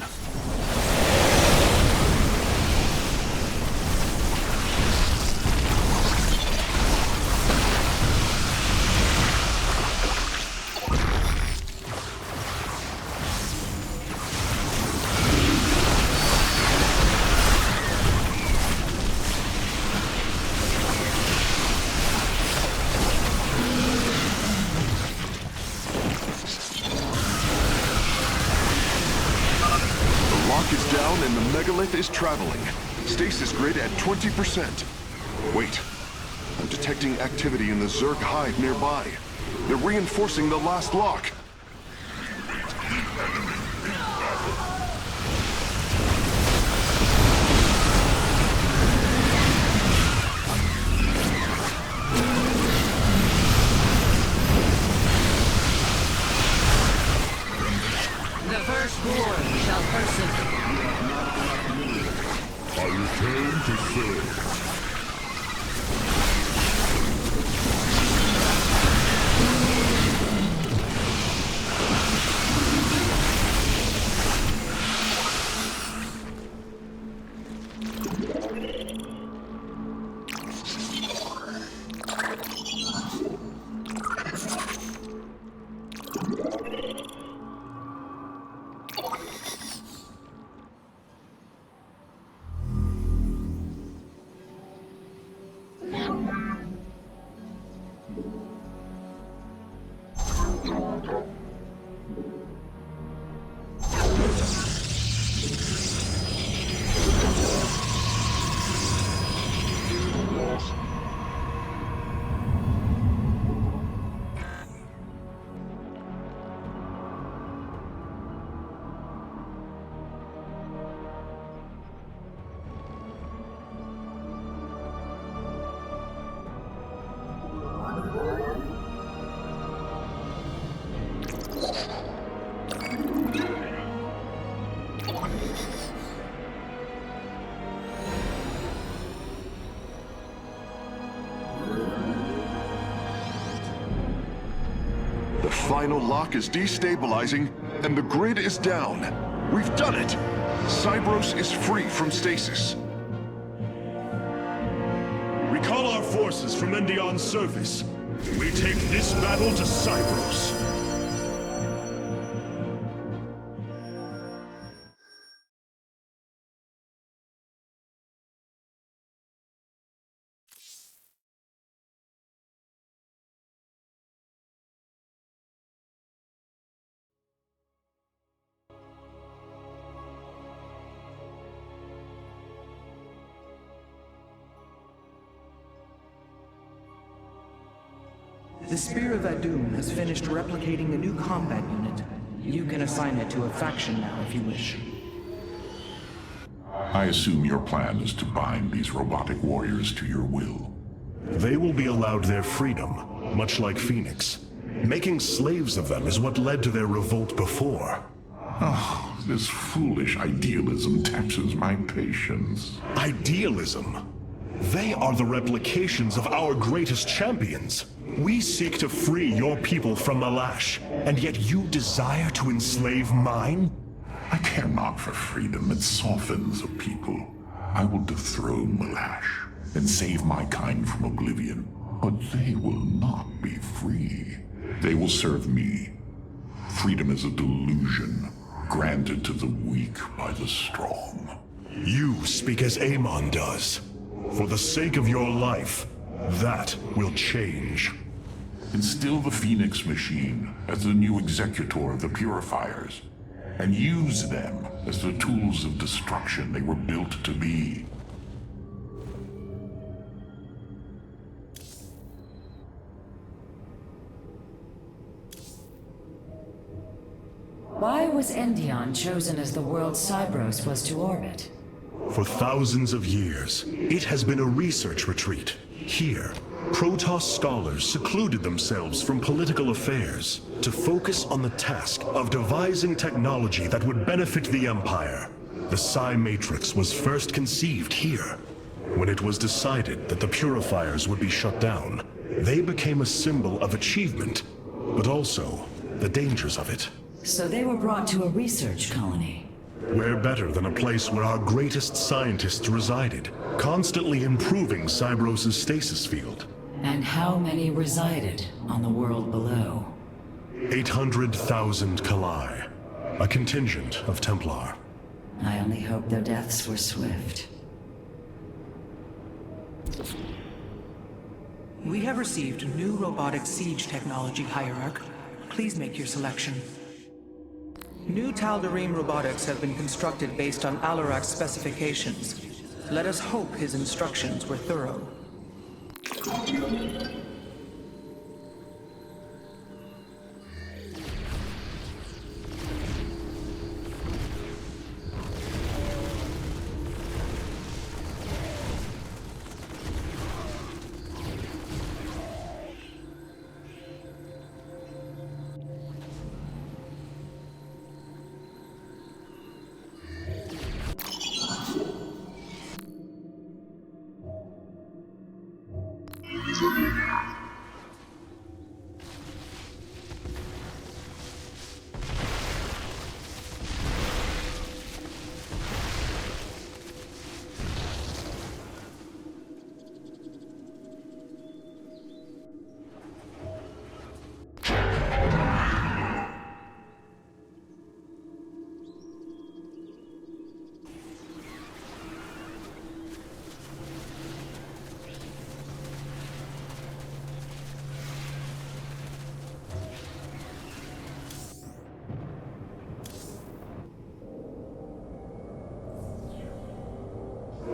Is down and the megalith is traveling. Stasis grid at 20%. Wait. I'm detecting activity in the Zerg hive nearby. They're reinforcing the last lock. The firstborn shall persevere. I return to serve. The final lock is destabilizing, and the grid is down. We've done it! Cybros is free from stasis. Recall our forces from Endion's surface. We take this battle to Cybros. The Spear of Adum has finished replicating a new combat unit. You can assign it to a faction now if you wish. I assume your plan is to bind these robotic warriors to your will. They will be allowed their freedom, much like Phoenix. Making slaves of them is what led to their revolt before. Oh, this foolish idealism taxes my patience. Idealism? They are the replications of our greatest champions. We seek to free your people from Malash, and yet you desire to enslave mine? I care not for freedom that softens a people. I will dethrone Malash and save my kind from oblivion. But they will not be free. They will serve me. Freedom is a delusion, granted to the weak by the strong. You speak as Amon does. For the sake of your life, that will change. Instill the Phoenix machine as the new executor of the Purifiers, and use them as the tools of destruction they were built to be. Why was Endion chosen as the world Cybros was to orbit? For thousands of years, it has been a research retreat. Here, Protoss scholars secluded themselves from political affairs to focus on the task of devising technology that would benefit the Empire. The Psi Matrix was first conceived here. When it was decided that the Purifiers would be shut down, they became a symbol of achievement, but also the dangers of it. So they were brought to a research colony. Where better than a place where our greatest scientists resided, constantly improving Cybros' stasis field. And how many resided on the world below? 800,000 Kalai, a contingent of Templar. I only hope their deaths were swift. We have received new robotic siege technology, Hierarch. Please make your selection. New Tal'Darim robotics have been constructed based on Alarak's specifications. Let us hope his instructions were thorough.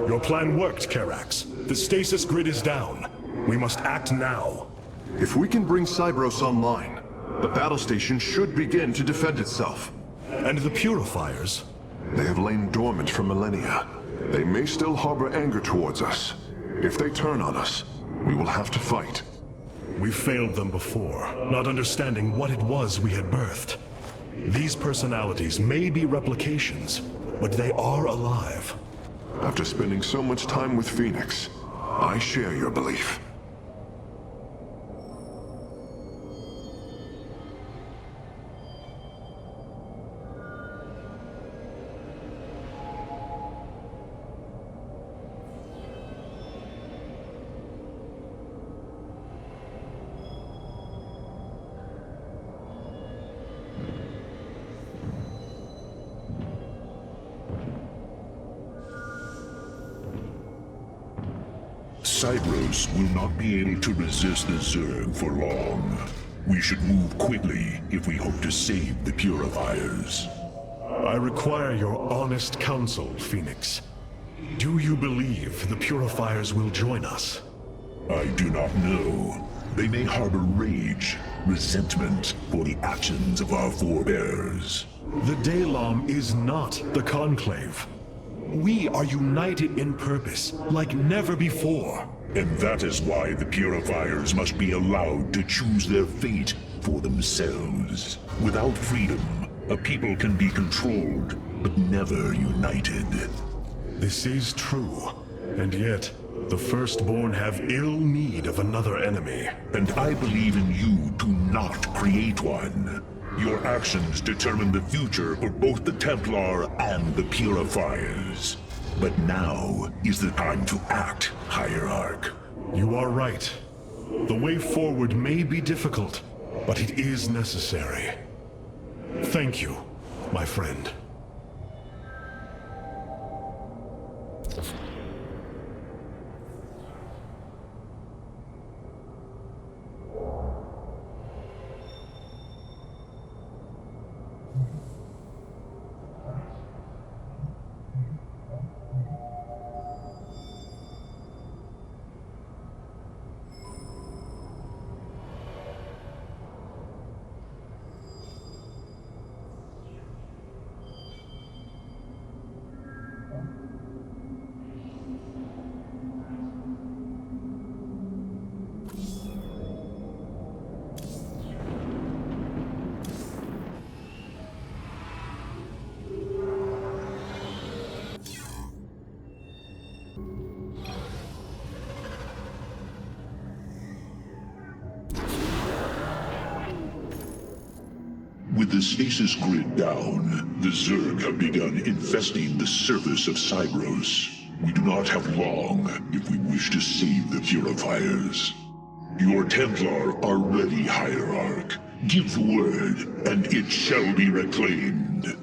Your plan worked, Karax. The stasis grid is down. We must act now. If we can bring Cybros online, the battle station should begin to defend itself. And the Purifiers? They have lain dormant for millennia. They may still harbor anger towards us. If they turn on us, we will have to fight. We failed them before, not understanding what it was we had birthed. These personalities may be replications, but they are alive. After spending so much time with Phoenix, I share your belief. Cybros will not be able to resist the Zerg for long. We should move quickly if we hope to save the Purifiers. I require your honest counsel, Phoenix. Do you believe the Purifiers will join us? I do not know. They may harbor rage, resentment for the actions of our forebears. The Daylom is not the Conclave. We are united in purpose, like never before. And that is why the Purifiers must be allowed to choose their fate for themselves. Without freedom, a people can be controlled, but never united. This is true, and yet the Firstborn have ill need of another enemy. And I believe in you to not create one. Your actions determine the future for both the Templar and the Purifiers. But now is the time to act, Hierarch. You are right. The way forward may be difficult, but it is necessary. Thank you, my friend. With the stasis grid down, the Zerg have begun infesting the surface of Cybros. We do not have long if we wish to save the Purifiers. Your Templar are ready, Hierarch. Give the word, and it shall be reclaimed.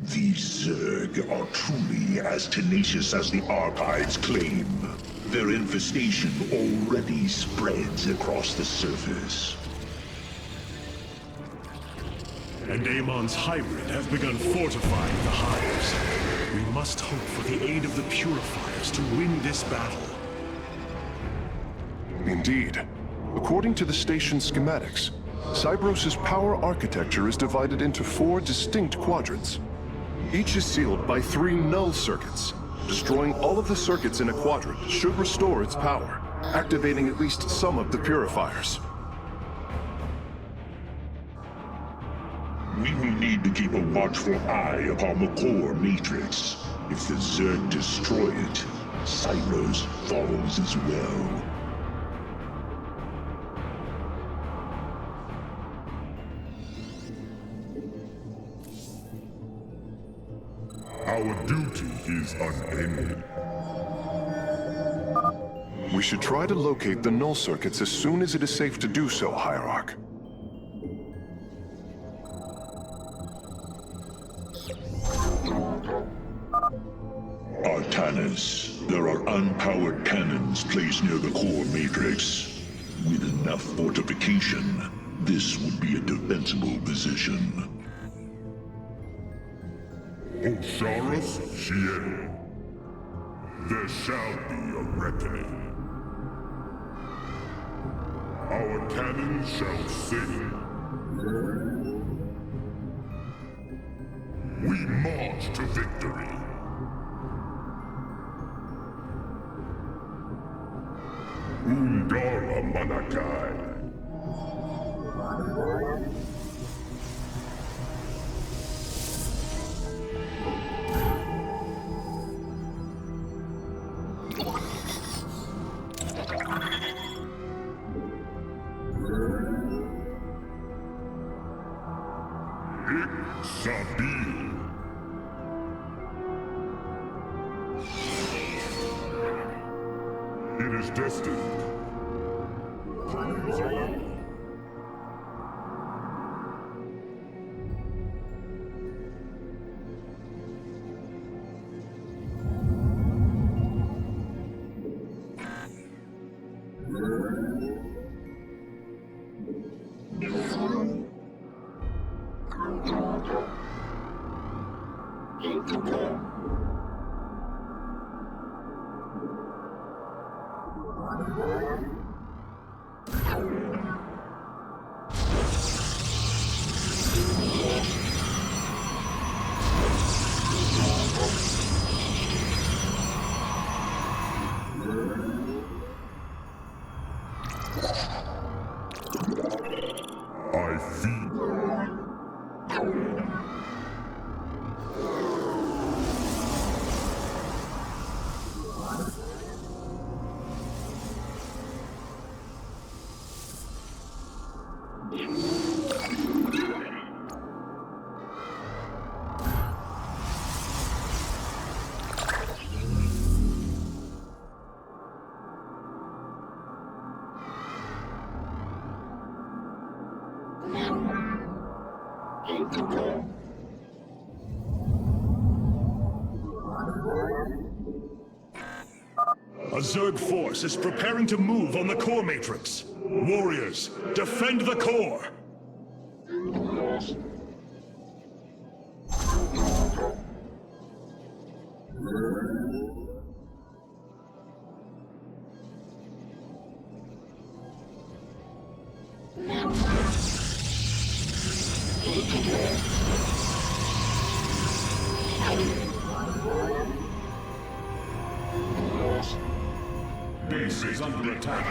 These Zerg are truly as tenacious as the archives claim. Their infestation already spreads across the surface. And Amon's hybrid have begun fortifying the hives. We must hope for the aid of the Purifiers to win this battle. Indeed. According to the station schematics, Cybros' power architecture is divided into 4 distinct quadrants. Each is sealed by 3 null circuits. Destroying all of the circuits in a quadrant should restore its power, activating at least some of the Purifiers. We will need to keep a watchful eye upon the core matrix. If the Zerg destroy it, Cybros falls as well. Our duty is unending. We should try to locate the null circuits as soon as it is safe to do so, Hierarch. Artanis, there are unpowered cannons placed near the core matrix. With enough fortification, this would be a defensible position. Osharis Shien. There shall be a reckoning. Our cannons shall sing. We march to victory. Undara Manakai. Sabil. It is destined. Plans are up. I feed. A Zerg force is preparing to move on the core matrix. Warriors, defend the core! Base is under attack.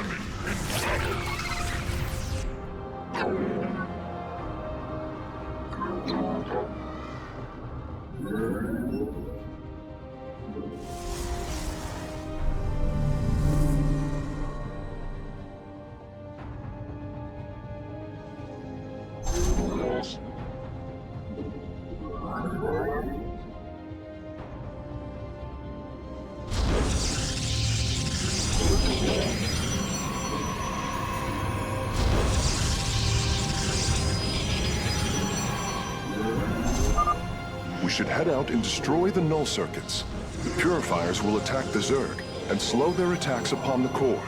We should head out and destroy the null circuits. The purifiers will attack the Zerg and slow their attacks upon the core.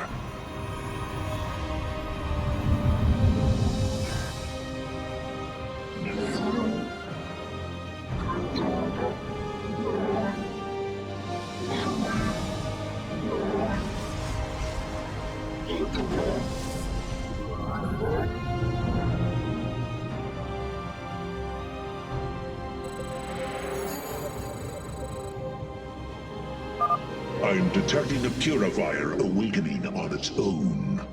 I'm detecting a purifier awakening on its own.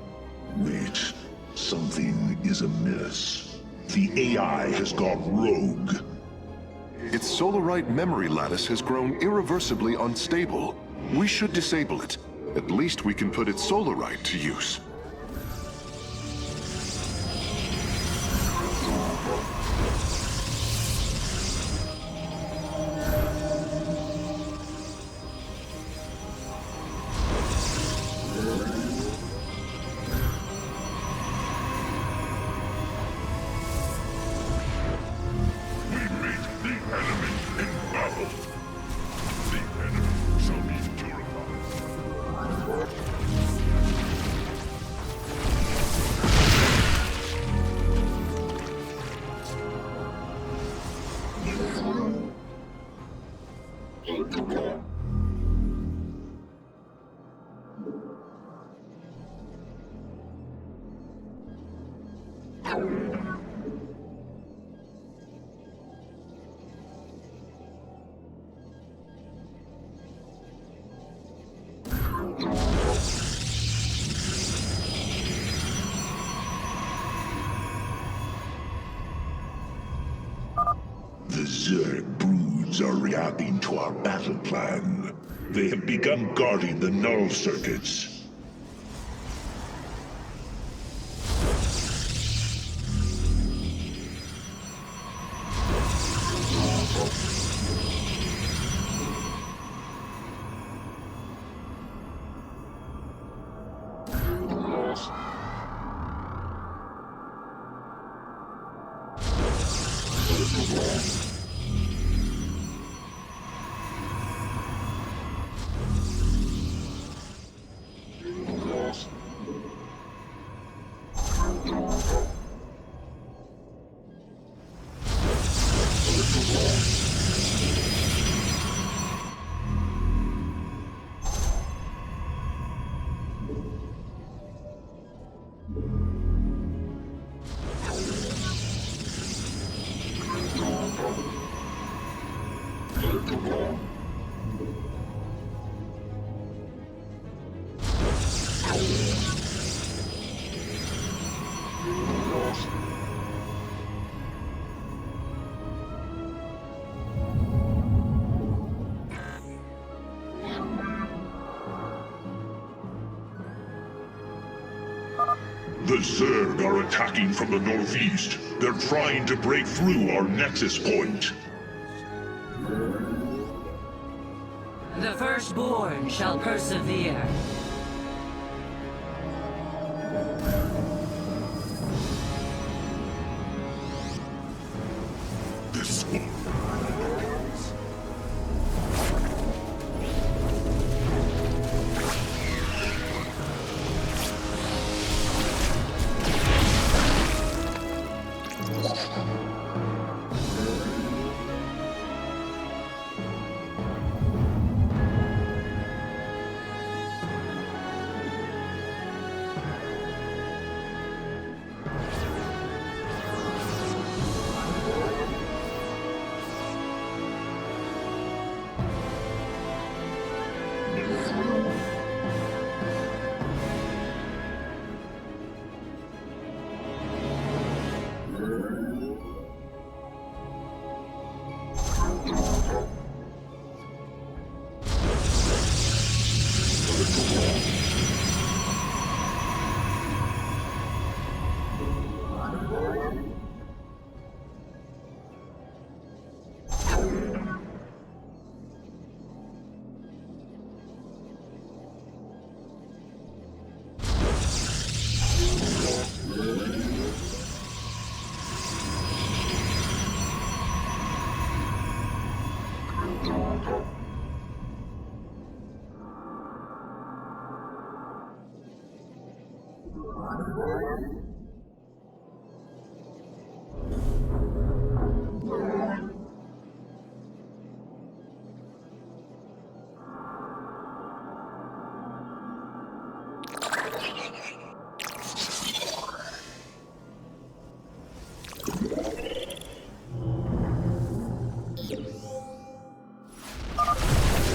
Wait, something is amiss. The AI has gone rogue. Its Solarite memory lattice has grown irreversibly unstable. We should disable it. At least we can put its Solarite to use. The Zerg broods are reacting to our battle plan. They have begun guarding the null circuits. The Zerg are attacking from the northeast. They're trying to break through our nexus point. The firstborn shall persevere. This one.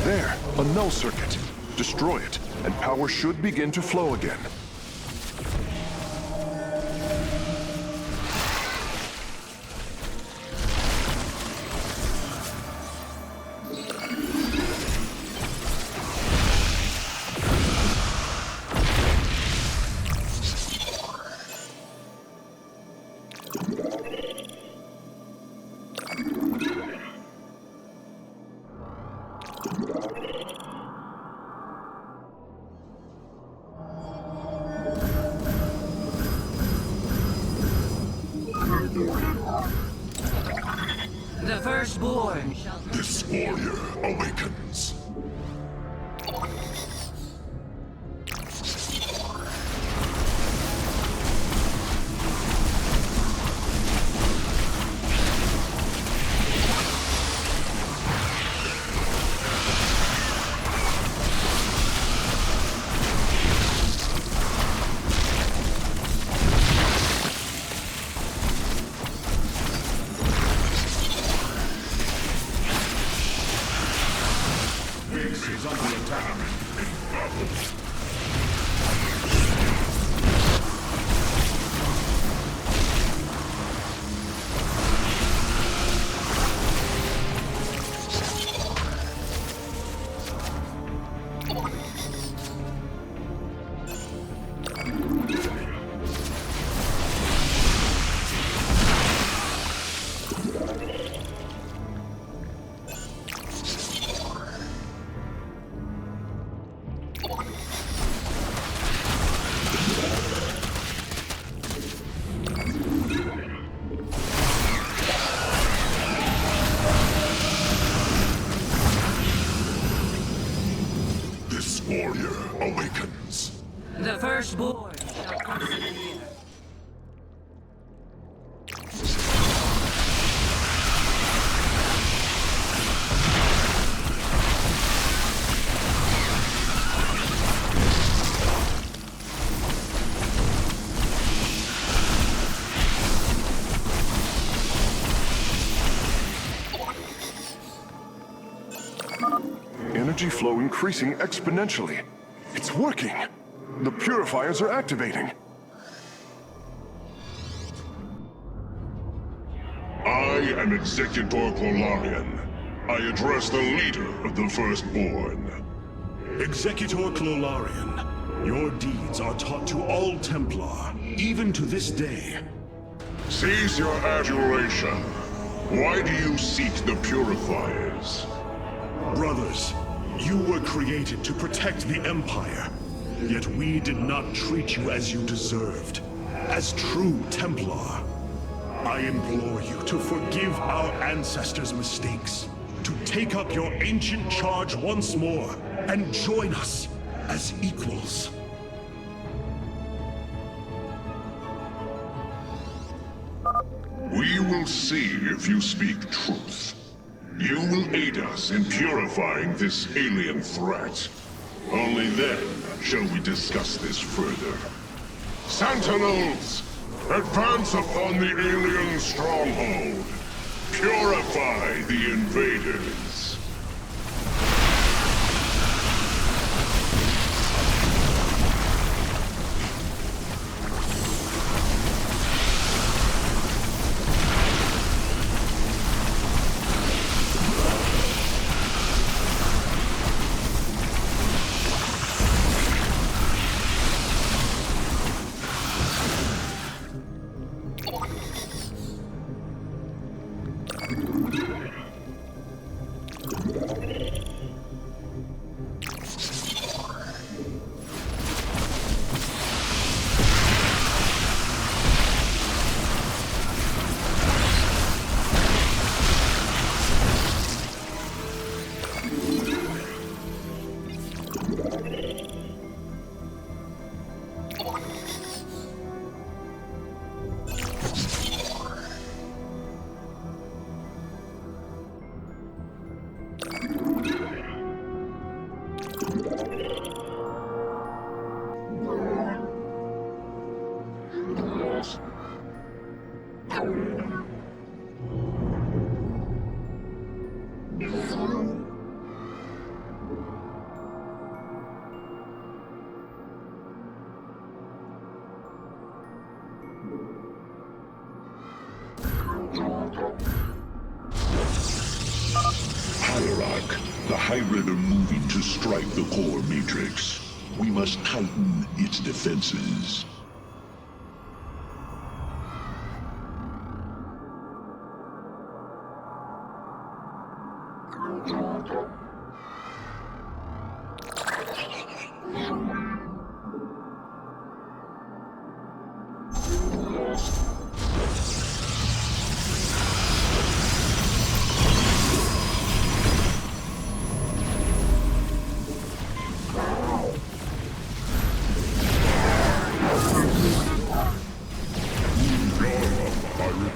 There, a null circuit. Destroy it, and power should begin to flow again. The firstborn shall... This warrior awakens. awakens. The firstborn shall persevere. Energy flow increasing exponentially. It's working. The purifiers are activating. I am Executor Clolarian. I address the leader of the Firstborn. Executor Clolarian, your deeds are taught to all Templar, even to this day. Cease your adulation. Why do you seek the Purifiers? Brothers, you were created to protect the Empire, yet we did not treat you as you deserved, as true Templar. I implore you to forgive our ancestors' mistakes, to take up your ancient charge once more, and join us as equals. We will see if you speak truth. You will aid us in purifying this alien threat. Only then shall we discuss this further. Sentinels! Advance upon the alien stronghold. Purify the invaders. Hierarch, the hybrid are moving to strike the core matrix. We must tighten its defenses.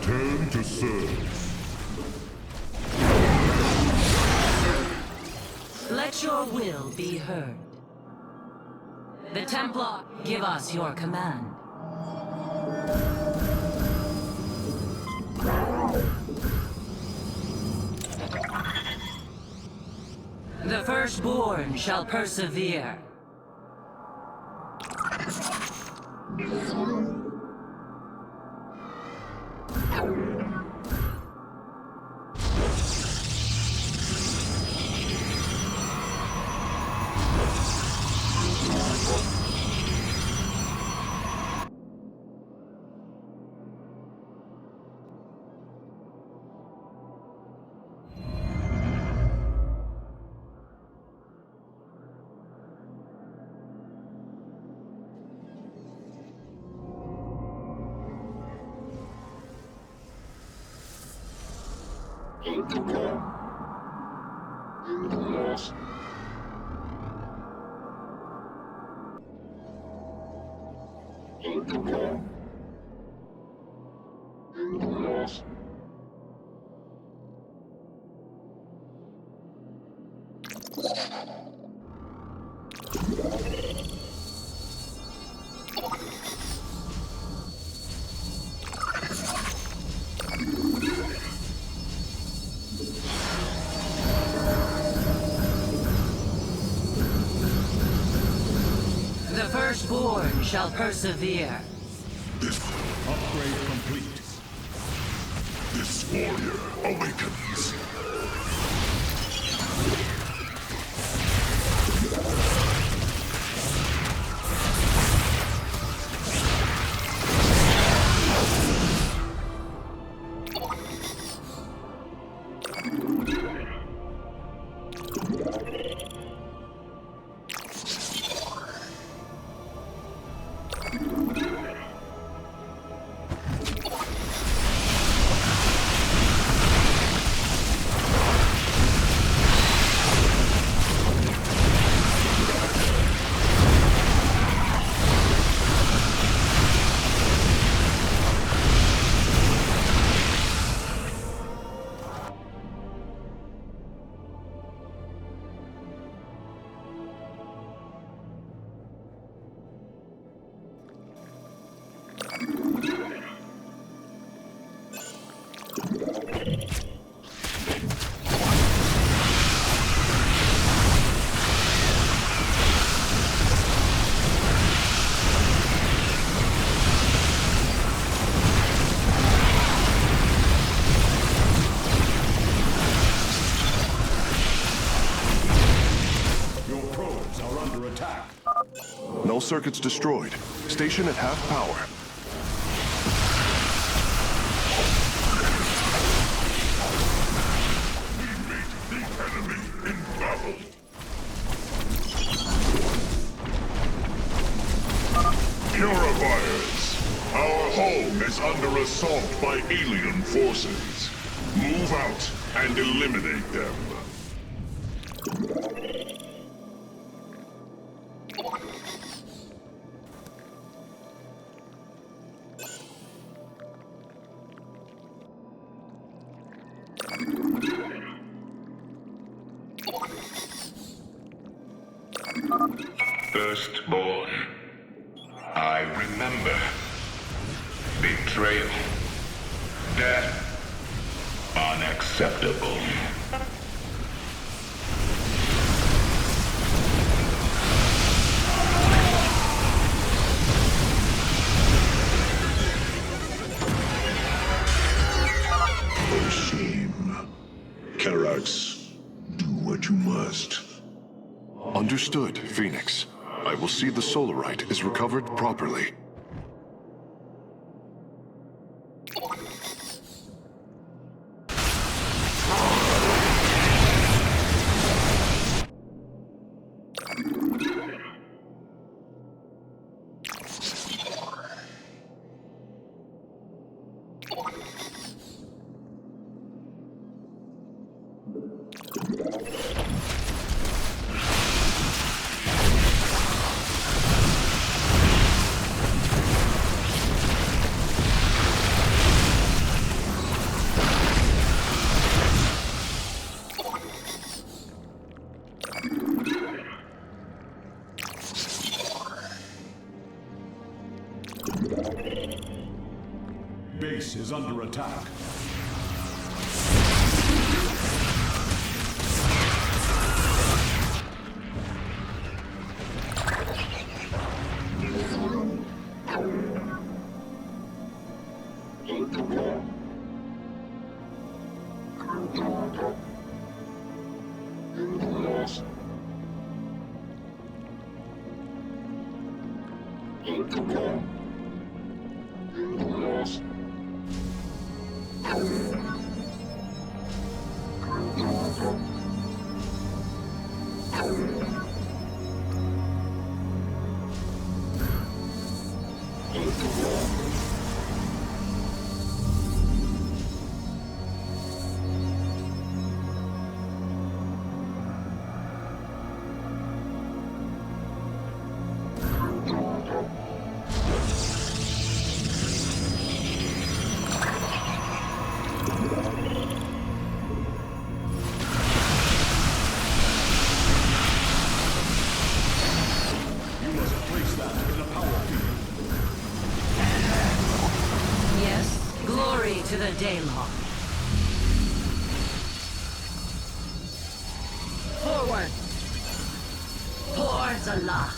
Return to serve. Let your will be heard. The Templar, give us your command. The firstborn shall persevere. The firstborn shall persevere. Upgrade complete. This warrior awakens. Null circuits destroyed. Station at half power. We meet the enemy in battle. Purifiers! Our home is under assault by alien forces. Move out and eliminate them. Firstborn. I remember. Betrayal. Death. Unacceptable. For shame. Karax, do what you must. Understood, Phoenix. I will see the Solarite is recovered properly. Base is under attack. use that in a power field. Yes, glory to the Daylong. Forward! For Zala!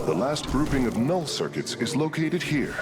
The last grouping of null circuits is located here.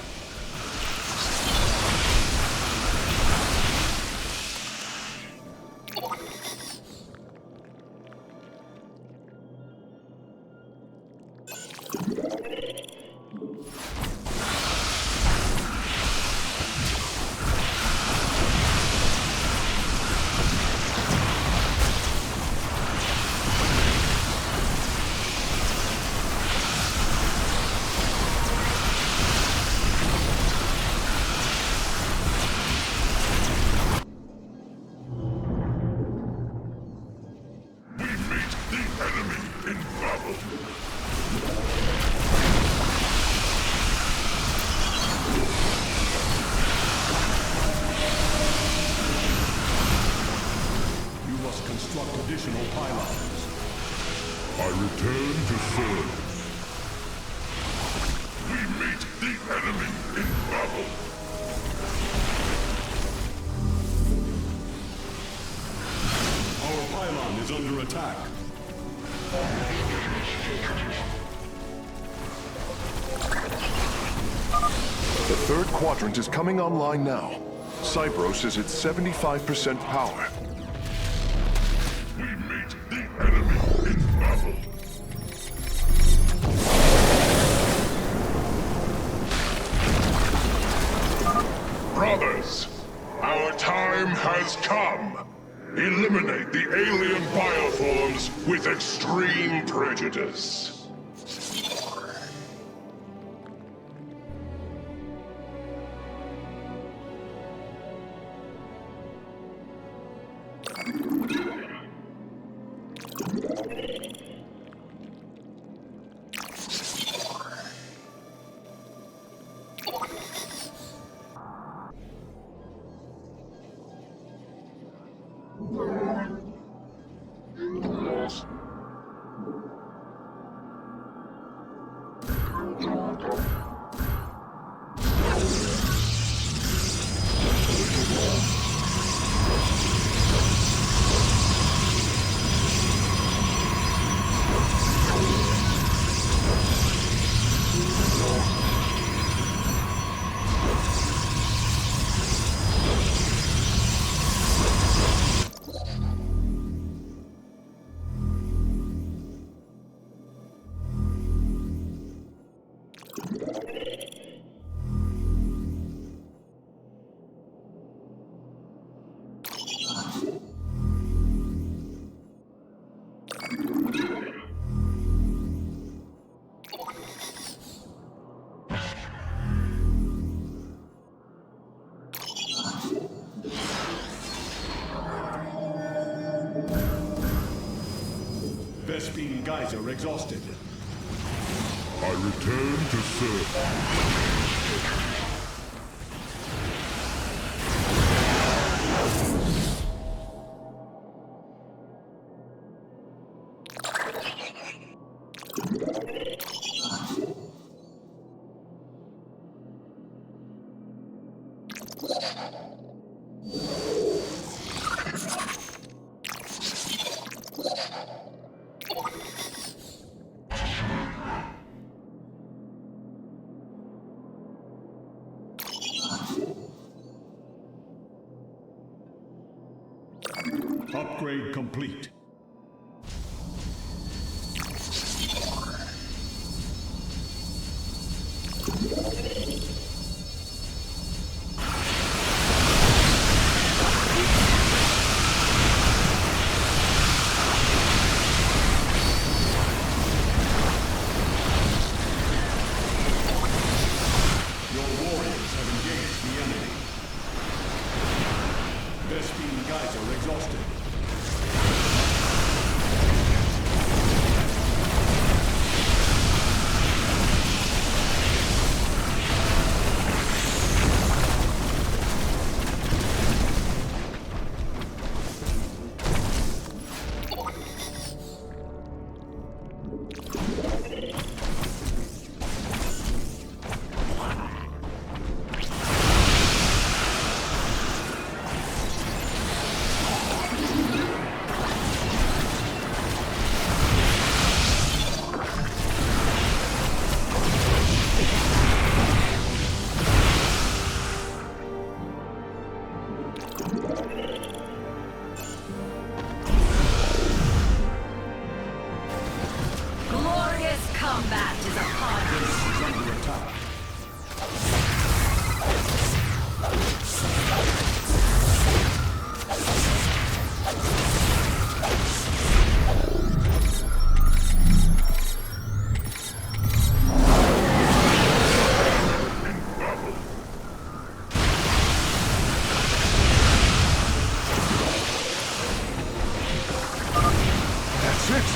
Construct additional pylons. I return to serve. We meet the enemy in battle. Our pylon is under attack. The third quadrant is coming online now. Cybros is at 75% power. We meet the enemy in battle. Brothers, our time has come. Eliminate the alien bioforms with extreme prejudice. Vespene Geyser exhausted. I return to serve. Upgrade complete. Your warriors have engaged the enemy. Vespene Geyser exhausted. Glorious combat is upon us. Is under attack. That's it!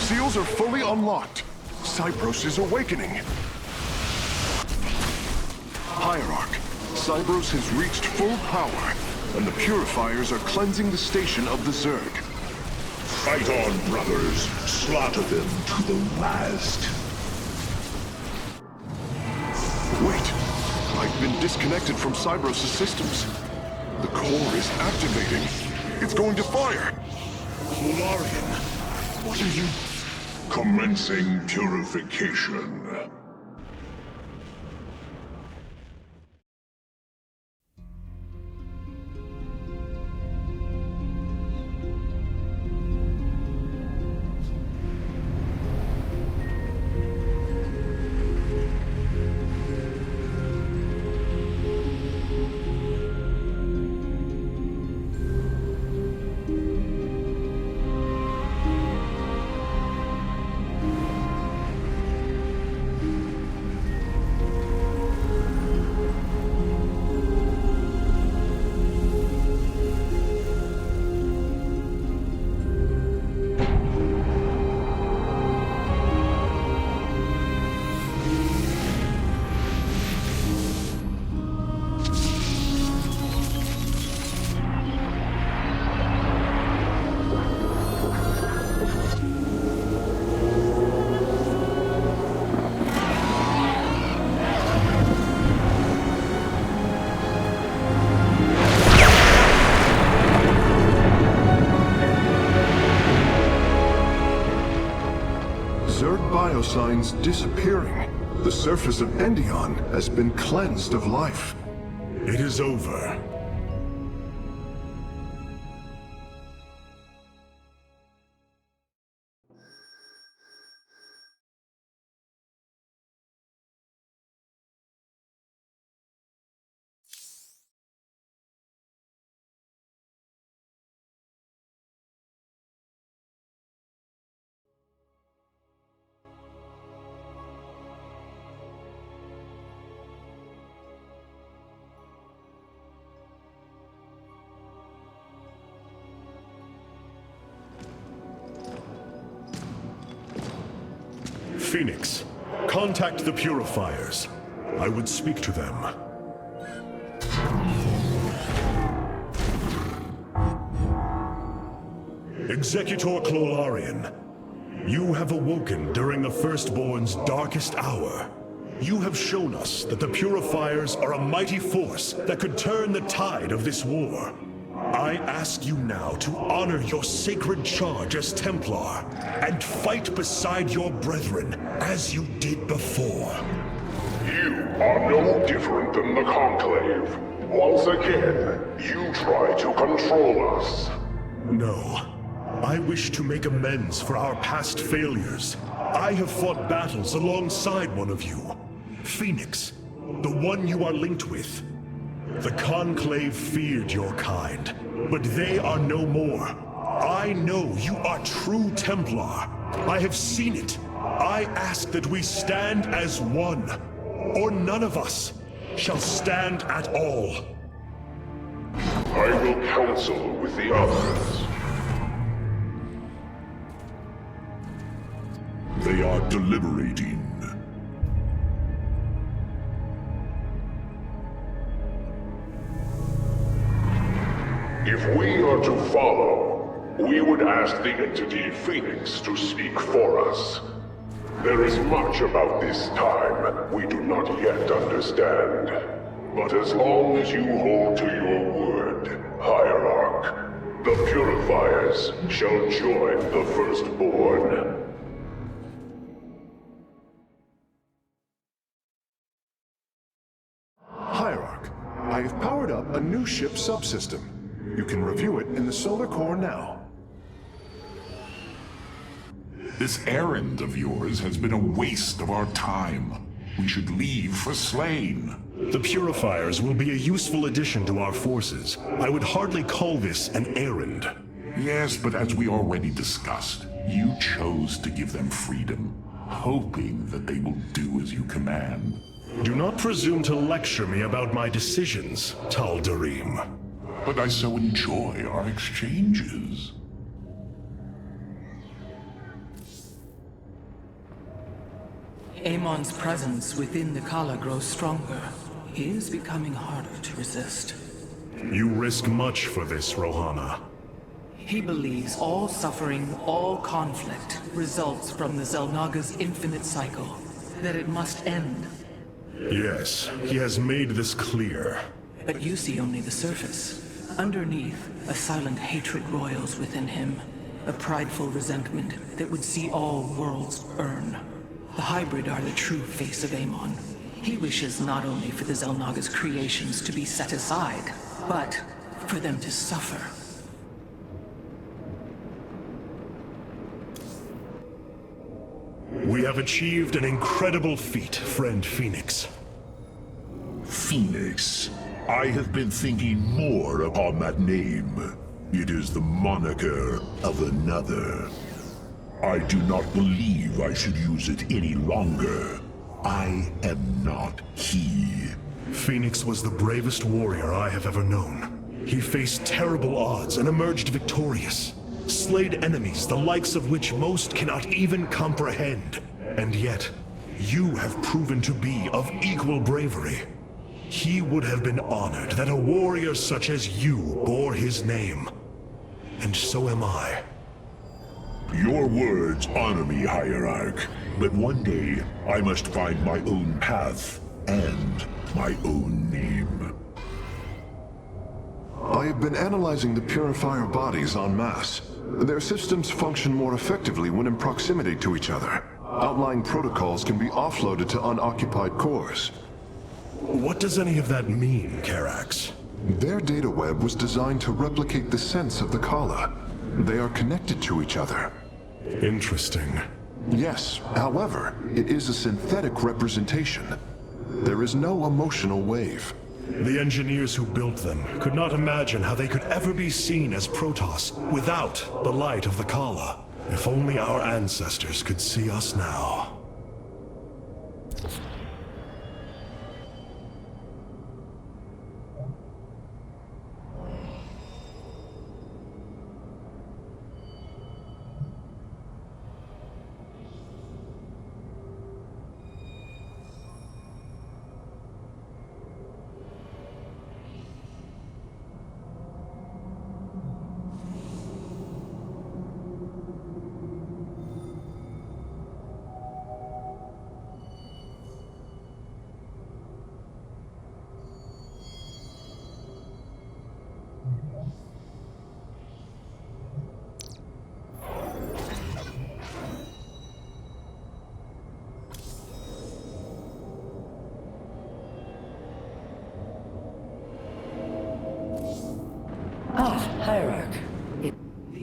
Seals are fully unlocked. Cybros is awakening. Hierarch, Cybros has reached full power, and the purifiers are cleansing the station of the Zerg. Fight on, brothers. Slaughter them to the last. Wait, I've been disconnected from Cybros' systems. The core is activating. It's going to fire. Solarian, what are you... Commencing purification. Zerg biosigns disappearing. The surface of Endion has been cleansed of life. It is over. Phoenix, contact the Purifiers. I would speak to them. Executor Clolarian, you have awoken during the Firstborn's darkest hour. You have shown us that the Purifiers are a mighty force that could turn the tide of this war. I ask you now to honor your sacred charge as Templar and fight beside your brethren as you did before. You are no different than the Conclave. Once again, you try to control us. No. I wish to make amends for our past failures. I have fought battles alongside one of you. Phoenix, the one you are linked with. The Conclave feared your kind, but they are no more. I know you are true Templar. I have seen it. I ask that we stand as one, or none of us shall stand at all. I will counsel with the others. They are deliberating. If we are to follow, we would ask the entity Phoenix to speak for us. There is much about this time we do not yet understand. But as long as you hold to your word, Hierarch, the Purifiers shall join the Firstborn. Hierarch, I have powered up a new ship subsystem. You can review it in the solar core now. This errand of yours has been a waste of our time. We should leave for Slain. The Purifiers will be a useful addition to our forces. I would hardly call this an errand. Yes, but as we already discussed, you chose to give them freedom, hoping that they will do as you command. Do not presume to lecture me about my decisions, Tal'Darim. But I so enjoy our exchanges. Amon's presence within the Kala grows stronger. He is becoming harder to resist. You risk much for this, Rohana. He believes all suffering, all conflict, results from the Xel'Naga's infinite cycle. That it must end. Yes, he has made this clear. But you see only the surface. Underneath, a silent hatred roils within him. A prideful resentment that would see all worlds burn. The hybrid are the true face of Amon. He wishes not only for the Xel'Naga's creations to be set aside, but for them to suffer. We have achieved an incredible feat, friend Phoenix. Phoenix. I have been thinking more upon that name. It is the moniker of another. I do not believe I should use it any longer. I am not he. Phoenix was the bravest warrior I have ever known. He faced terrible odds and emerged victorious. Slayed enemies the likes of which most cannot even comprehend. And yet, you have proven to be of equal bravery. He would have been honored that a warrior such as you bore his name. And so am I. Your words honor me, Hierarch, but one day I must find my own path and my own name. I have been analyzing the Purifier bodies en masse. Their systems function more effectively when in proximity to each other. Outlying protocols can be offloaded to unoccupied cores. What does any of that mean, Karax? Their data web was designed to replicate the sense of the Kala. They are connected to each other. Interesting. Yes, however, it is a synthetic representation. There is no emotional wave. The engineers who built them could not imagine how they could ever be seen as Protoss without the light of the Kala. If only our ancestors could see us now.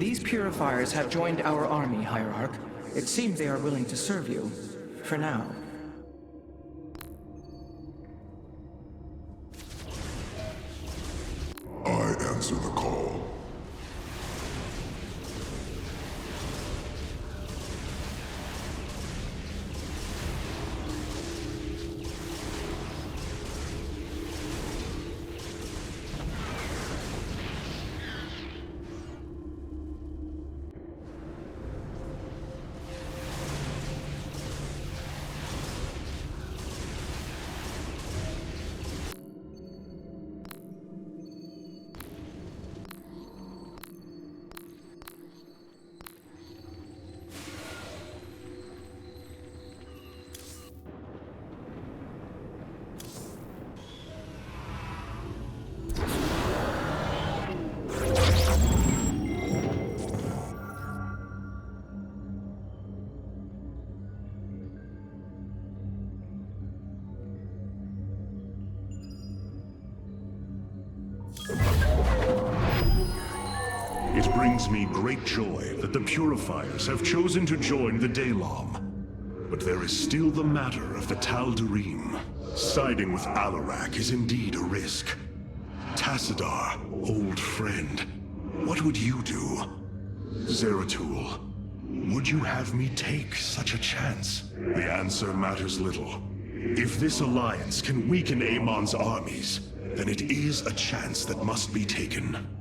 These purifiers have joined our army, Hierarch. It seems they are willing to serve you. For now. I answer the call. It brings me great joy that the Purifiers have chosen to join the Daylom. But there is still the matter of the Tal'Darim. Siding with Alarak is indeed a risk. Tassadar, old friend, what would you do? Zeratul, would you have me take such a chance? The answer matters little. If this alliance can weaken Amon's armies, then it is a chance that must be taken.